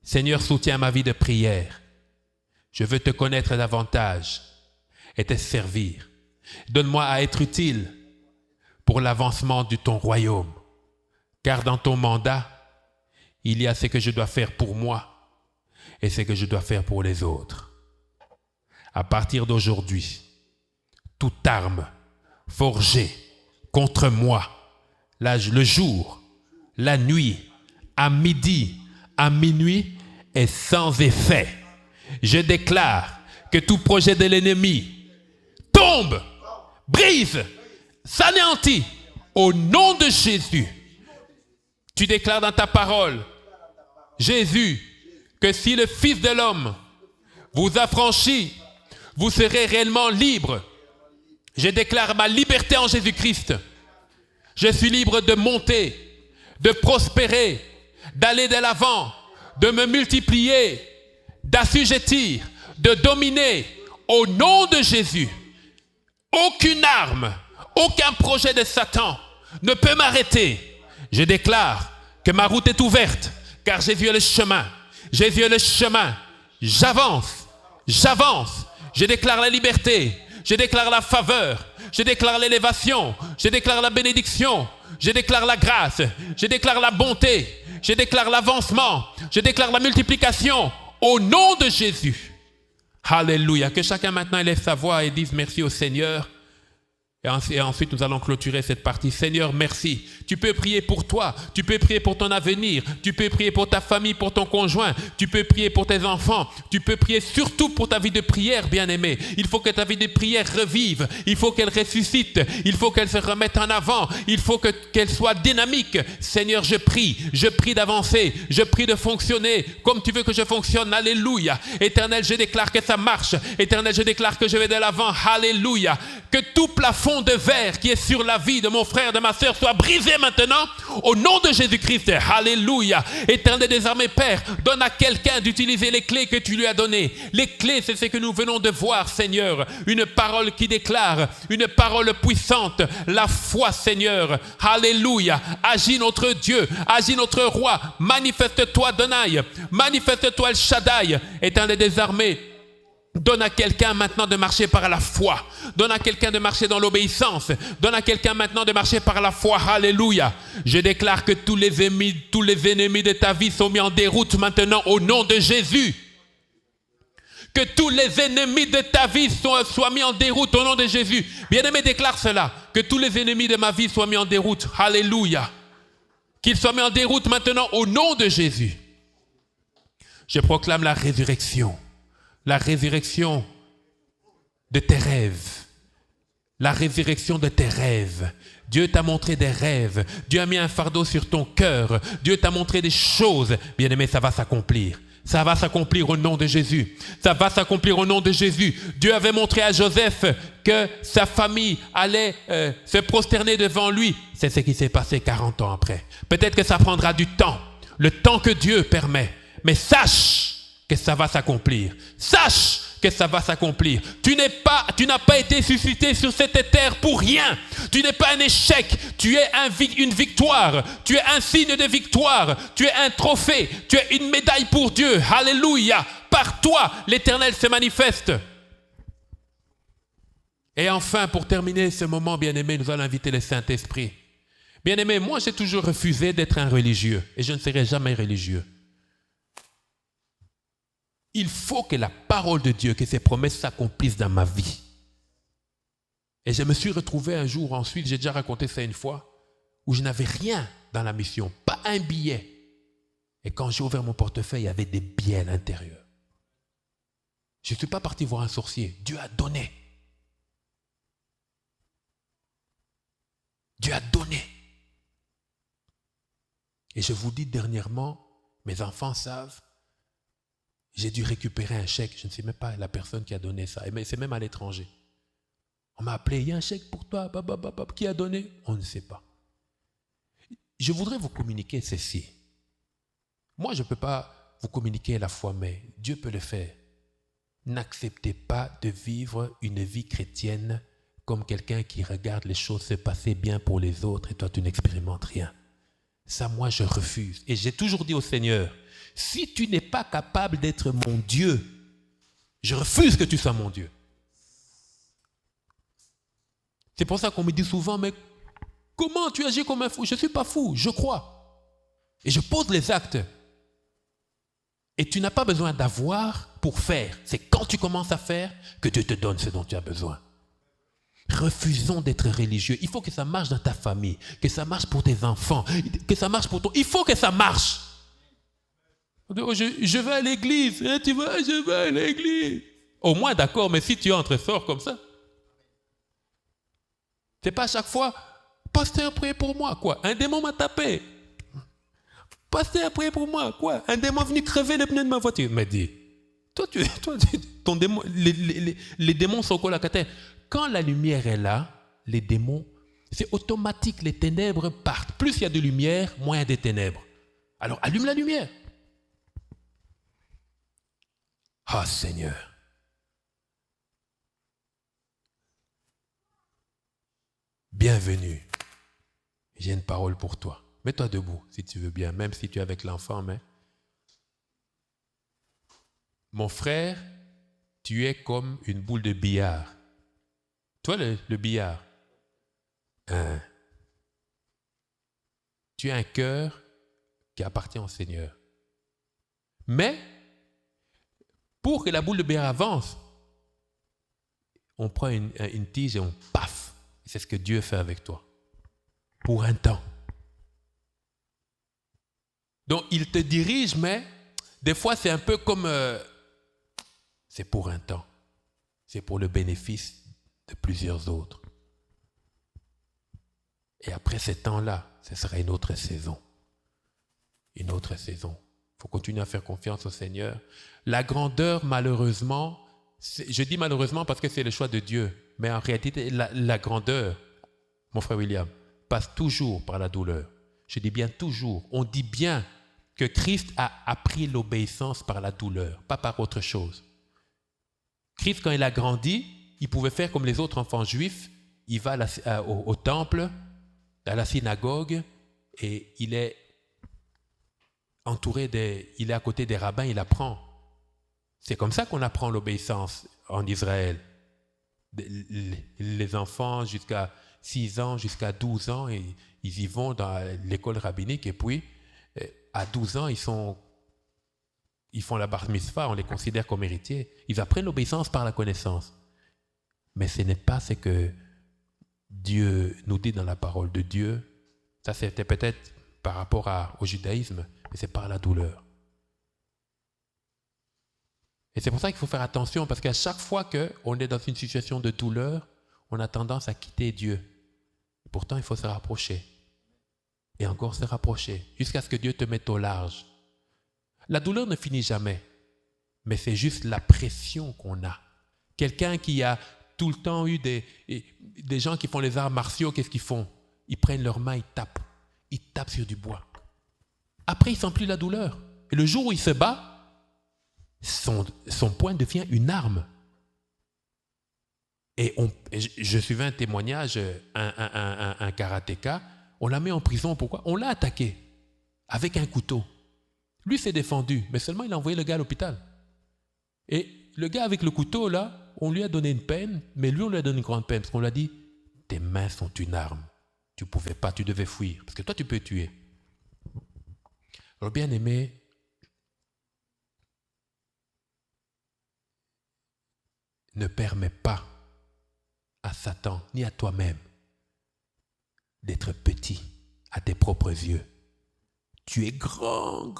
Seigneur, soutiens ma vie de prière. Je veux te connaître davantage et te servir. Donne-moi à être utile pour l'avancement de ton royaume. Car dans ton mandat, il y a ce que je dois faire pour moi et ce que je dois faire pour les autres. À partir d'aujourd'hui, toute arme forgée contre moi, le jour, la nuit, à midi, à minuit, est sans effet. Je déclare que tout projet de l'ennemi tombe, brise, s'anéantit au nom de Jésus. Tu déclares dans ta parole, Jésus, que si le Fils de l'homme vous affranchit, vous serez réellement libre. Je déclare ma liberté en Jésus-Christ. Je suis libre de monter, de prospérer, d'aller de l'avant, de me multiplier, d'assujettir, de dominer au nom de Jésus. Aucune arme, aucun projet de Satan ne peut m'arrêter. Je déclare que ma route est ouverte, car Jésus est le chemin. Jésus est le chemin. J'avance, j'avance. Je déclare la liberté. Je déclare la faveur. Je déclare l'élévation. Je déclare la bénédiction. Je déclare la grâce. Je déclare la bonté. Je déclare l'avancement. Je déclare la multiplication. Au nom de Jésus. Alléluia. Que chacun maintenant élève sa voix et dise merci au Seigneur. Et ensuite, nous allons clôturer cette partie. Seigneur, merci. Tu peux prier pour toi. Tu peux prier pour ton avenir. Tu peux prier pour ta famille, pour ton conjoint. Tu peux prier pour tes enfants. Tu peux prier surtout pour ta vie de prière, bien-aimé. Il faut que ta vie de prière revive. Il faut qu'elle ressuscite. Il faut qu'elle se remette en avant. Il faut qu'elle soit dynamique. Seigneur, je prie. Je prie d'avancer. Je prie de fonctionner comme tu veux que je fonctionne. Alléluia. Éternel, je déclare que ça marche. Éternel, je déclare que je vais de l'avant. Alléluia. Que tout plafond plafond de verre qui est sur la vie de mon frère, de ma sœur, soit brisé maintenant au nom de Jésus-Christ. Alléluia. Éternel des armées, Père, donne à quelqu'un d'utiliser les clés que tu lui as données. Les clés, c'est ce que nous venons de voir, Seigneur. Une parole qui déclare, une parole puissante, la foi, Seigneur. Alléluia. Agis notre Dieu, agis notre roi. Manifeste-toi, Donaï. Manifeste-toi, El Shaddai. Éternel des armées, donne à quelqu'un maintenant de marcher par la foi. Donne à quelqu'un de marcher dans l'obéissance. Donne à quelqu'un maintenant de marcher par la foi. Alléluia. Je déclare que tous les ennemis de ta vie sont mis en déroute maintenant au nom de Jésus. Que tous les ennemis de ta vie soient mis en déroute au nom de Jésus. Bien-aimé, déclare cela. Que tous les ennemis de ma vie soient mis en déroute. Alléluia. Qu'ils soient mis en déroute maintenant au nom de Jésus. Je proclame la résurrection. La résurrection de tes rêves. La résurrection de tes rêves. Dieu t'a montré des rêves. Dieu a mis un fardeau sur ton cœur. Dieu t'a montré des choses. Bien-aimé, ça va s'accomplir. Ça va s'accomplir au nom de Jésus. Ça va s'accomplir au nom de Jésus. Dieu avait montré à Joseph que sa famille allait se prosterner devant lui. C'est ce qui s'est passé 40 ans après. Peut-être que ça prendra du temps. Le temps que Dieu permet. Mais sache que ça va s'accomplir. Sache que ça va s'accomplir. Tu n'as pas été suscité sur cette terre pour rien. Tu n'es pas un échec. Tu es une victoire. Tu es un signe de victoire. Tu es un trophée. Tu es une médaille pour Dieu. Alléluia. Par toi, l'Éternel se manifeste. Et enfin, pour terminer ce moment, bien-aimé, nous allons inviter le Saint-Esprit. Bien-aimé, moi, j'ai toujours refusé d'être un religieux. Et je ne serai jamais religieux. Il faut que la parole de Dieu, que ses promesses s'accomplissent dans ma vie. Et je me suis retrouvé un jour ensuite, j'ai déjà raconté ça une fois, où je n'avais rien dans la mission, pas un billet. Et quand j'ai ouvert mon portefeuille, il y avait des billets à l'intérieur. Je ne suis pas parti voir un sorcier. Dieu a donné. Dieu a donné. Et je vous dis dernièrement, mes enfants savent, j'ai dû récupérer un chèque. Je ne sais même pas la personne qui a donné ça. Mais c'est même à l'étranger. On m'a appelé, il y a un chèque pour toi. Qui a donné? On ne sait pas. Je voudrais vous communiquer ceci. Moi, je ne peux pas vous communiquer la foi, mais Dieu peut le faire. N'acceptez pas de vivre une vie chrétienne comme quelqu'un qui regarde les choses se passer bien pour les autres et toi, tu n'expérimentes rien. Ça, moi, je refuse. Et j'ai toujours dit au Seigneur, si tu n'es pas capable d'être mon Dieu, je refuse que tu sois mon Dieu. C'est pour ça qu'on me dit souvent, mais comment tu agis comme un fou? Je ne suis pas fou, je crois. Et je pose les actes. Et tu n'as pas besoin d'avoir pour faire. C'est quand tu commences à faire que Dieu te donne ce dont tu as besoin. Refusons d'être religieux. Il faut que ça marche dans ta famille, que ça marche pour tes enfants, que ça marche pour toi. Il faut que ça marche. Je vais à l'église. Hein, tu vois, je vais à l'église. Au moins, d'accord, mais si tu entre-sors comme ça, c'est pas à chaque fois, pasteur, priez pour moi, quoi. Un démon m'a tapé. Pasteur, priez pour moi, quoi. Un démon est venu crever le pneu de ma voiture. Il m'a dit, ton démon, les démons sont colocataires. Quand la lumière est là, les démons, c'est automatique, les ténèbres partent. Plus il y a de lumière, moins il y a des ténèbres. Alors, allume la lumière. Ah, Seigneur. Bienvenue. J'ai une parole pour toi. Mets-toi debout, si tu veux bien, même si tu es avec l'enfant, mais... Mon frère, tu es comme une boule de billard. Toi, le billard. Tu as un cœur qui appartient au Seigneur. Mais, pour que la boule de billard avance, on prend une tige et on paf. C'est ce que Dieu fait avec toi. Pour un temps. Donc, il te dirige, mais des fois, c'est un peu comme... c'est pour un temps. C'est pour le bénéfice de plusieurs autres. Et après ce temps-là, ce sera une autre saison. Une autre saison. Il faut continuer à faire confiance au Seigneur. La grandeur, malheureusement, Je dis malheureusement parce que c'est le choix de Dieu, mais en réalité, la grandeur, mon frère William, passe toujours par la douleur. Je dis bien toujours. On dit bien que Christ a appris l'obéissance par la douleur, pas par autre chose. Christ, quand il a grandi, il pouvait faire comme les autres enfants juifs. Il va au temple, à la synagogue, et il est il est à côté des rabbins, il apprend. C'est comme ça qu'on apprend l'obéissance en Israël. Les enfants jusqu'à 6 ans, jusqu'à 12 ans, ils y vont dans l'école rabbinique, et puis à 12 ans, ils font la bar mitzvah, on les considère comme héritiers. Ils apprennent l'obéissance par la connaissance. Mais ce n'est pas ce que Dieu nous dit dans la parole de Dieu. Ça, c'était peut-être par rapport au judaïsme, mais c'est par la douleur. Et c'est pour ça qu'il faut faire attention, parce qu'à chaque fois qu'on est dans une situation de douleur, on a tendance à quitter Dieu. Pourtant, il faut se rapprocher. Et encore se rapprocher, jusqu'à ce que Dieu te mette au large. La douleur ne finit jamais, mais c'est juste la pression qu'on a. Quelqu'un qui a tout le temps eu des gens qui font les arts martiaux, qu'est-ce qu'ils font? Ils prennent leurs mains, ils tapent sur du bois. Après, il ne sent plus la douleur. Et le jour où il se bat, son poing devient une arme. Et je suivais un témoignage, un karatéka, on l'a mis en prison. Pourquoi? On l'a attaqué avec un couteau. Lui s'est défendu, mais seulement il a envoyé le gars à l'hôpital. Et le gars avec le couteau, là, on lui a donné une peine, mais lui, on lui a donné une grande peine, parce qu'on lui a dit, tes mains sont une arme. Tu ne pouvais pas, tu devais fuir, parce que toi, tu peux tuer. Alors, bien aimé, ne permets pas à Satan, ni à toi-même, d'être petit à tes propres yeux. Tu es grand.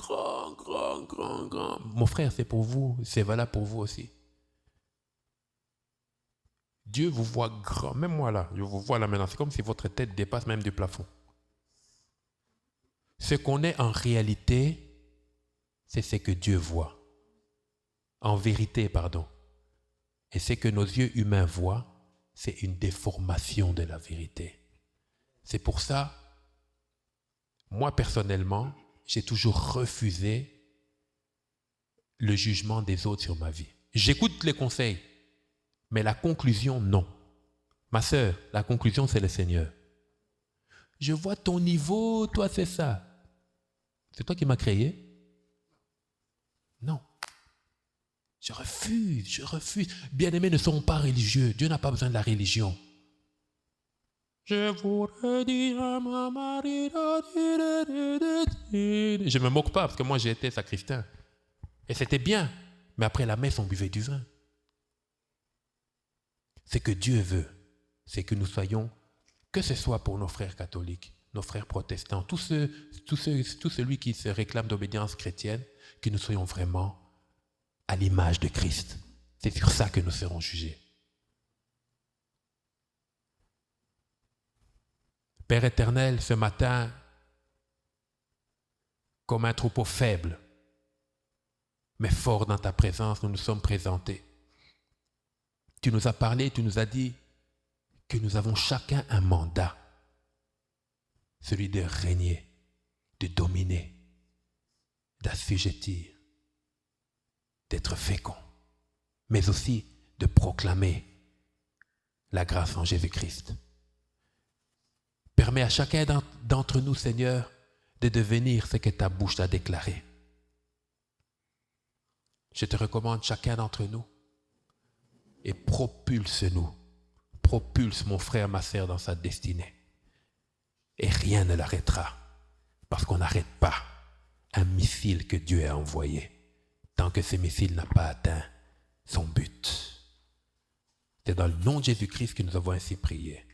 Mon frère, c'est pour vous, c'est valable pour vous aussi. Dieu vous voit grand. Même moi là, je vous vois là maintenant. C'est comme si votre tête dépasse même du plafond. Ce qu'on est en réalité, c'est ce que Dieu voit. En vérité, pardon. Et ce que nos yeux humains voient, c'est une déformation de la vérité. C'est pour ça, moi personnellement, j'ai toujours refusé le jugement des autres sur ma vie. J'écoute les conseils, mais la conclusion, non. Ma sœur, la conclusion, c'est le Seigneur. Je vois ton niveau, toi, c'est ça. C'est toi qui m'as créé? Non. Je refuse. Bien-aimés ne sont pas religieux. Dieu n'a pas besoin de la religion. Je voudrais dire à ma Marie. Je ne me moque pas parce que moi j'ai été sacristain. Et c'était bien. Mais après la messe, on buvait du vin. Ce que Dieu veut, c'est que nous soyons, que ce soit pour nos frères catholiques, nos frères protestants, tous celui qui se réclame d'obédience chrétienne, que nous soyons vraiment à l'image de Christ. C'est sur ça que nous serons jugés. Père éternel, ce matin, comme un troupeau faible, mais fort dans ta présence, nous nous sommes présentés. Tu nous as parlé, tu nous as dit que nous avons chacun un mandat, celui de régner, de dominer, d'assujettir, d'être fécond, mais aussi de proclamer la grâce en Jésus-Christ. Permets à chacun d'entre nous, Seigneur, de devenir ce que ta bouche t'a déclaré. Je te recommande chacun d'entre nous et propulse-nous, propulse mon frère, ma sœur dans sa destinée. Et rien ne l'arrêtera, parce qu'on n'arrête pas un missile que Dieu a envoyé, tant que ce missile n'a pas atteint son but. C'est dans le nom de Jésus-Christ que nous avons ainsi prié.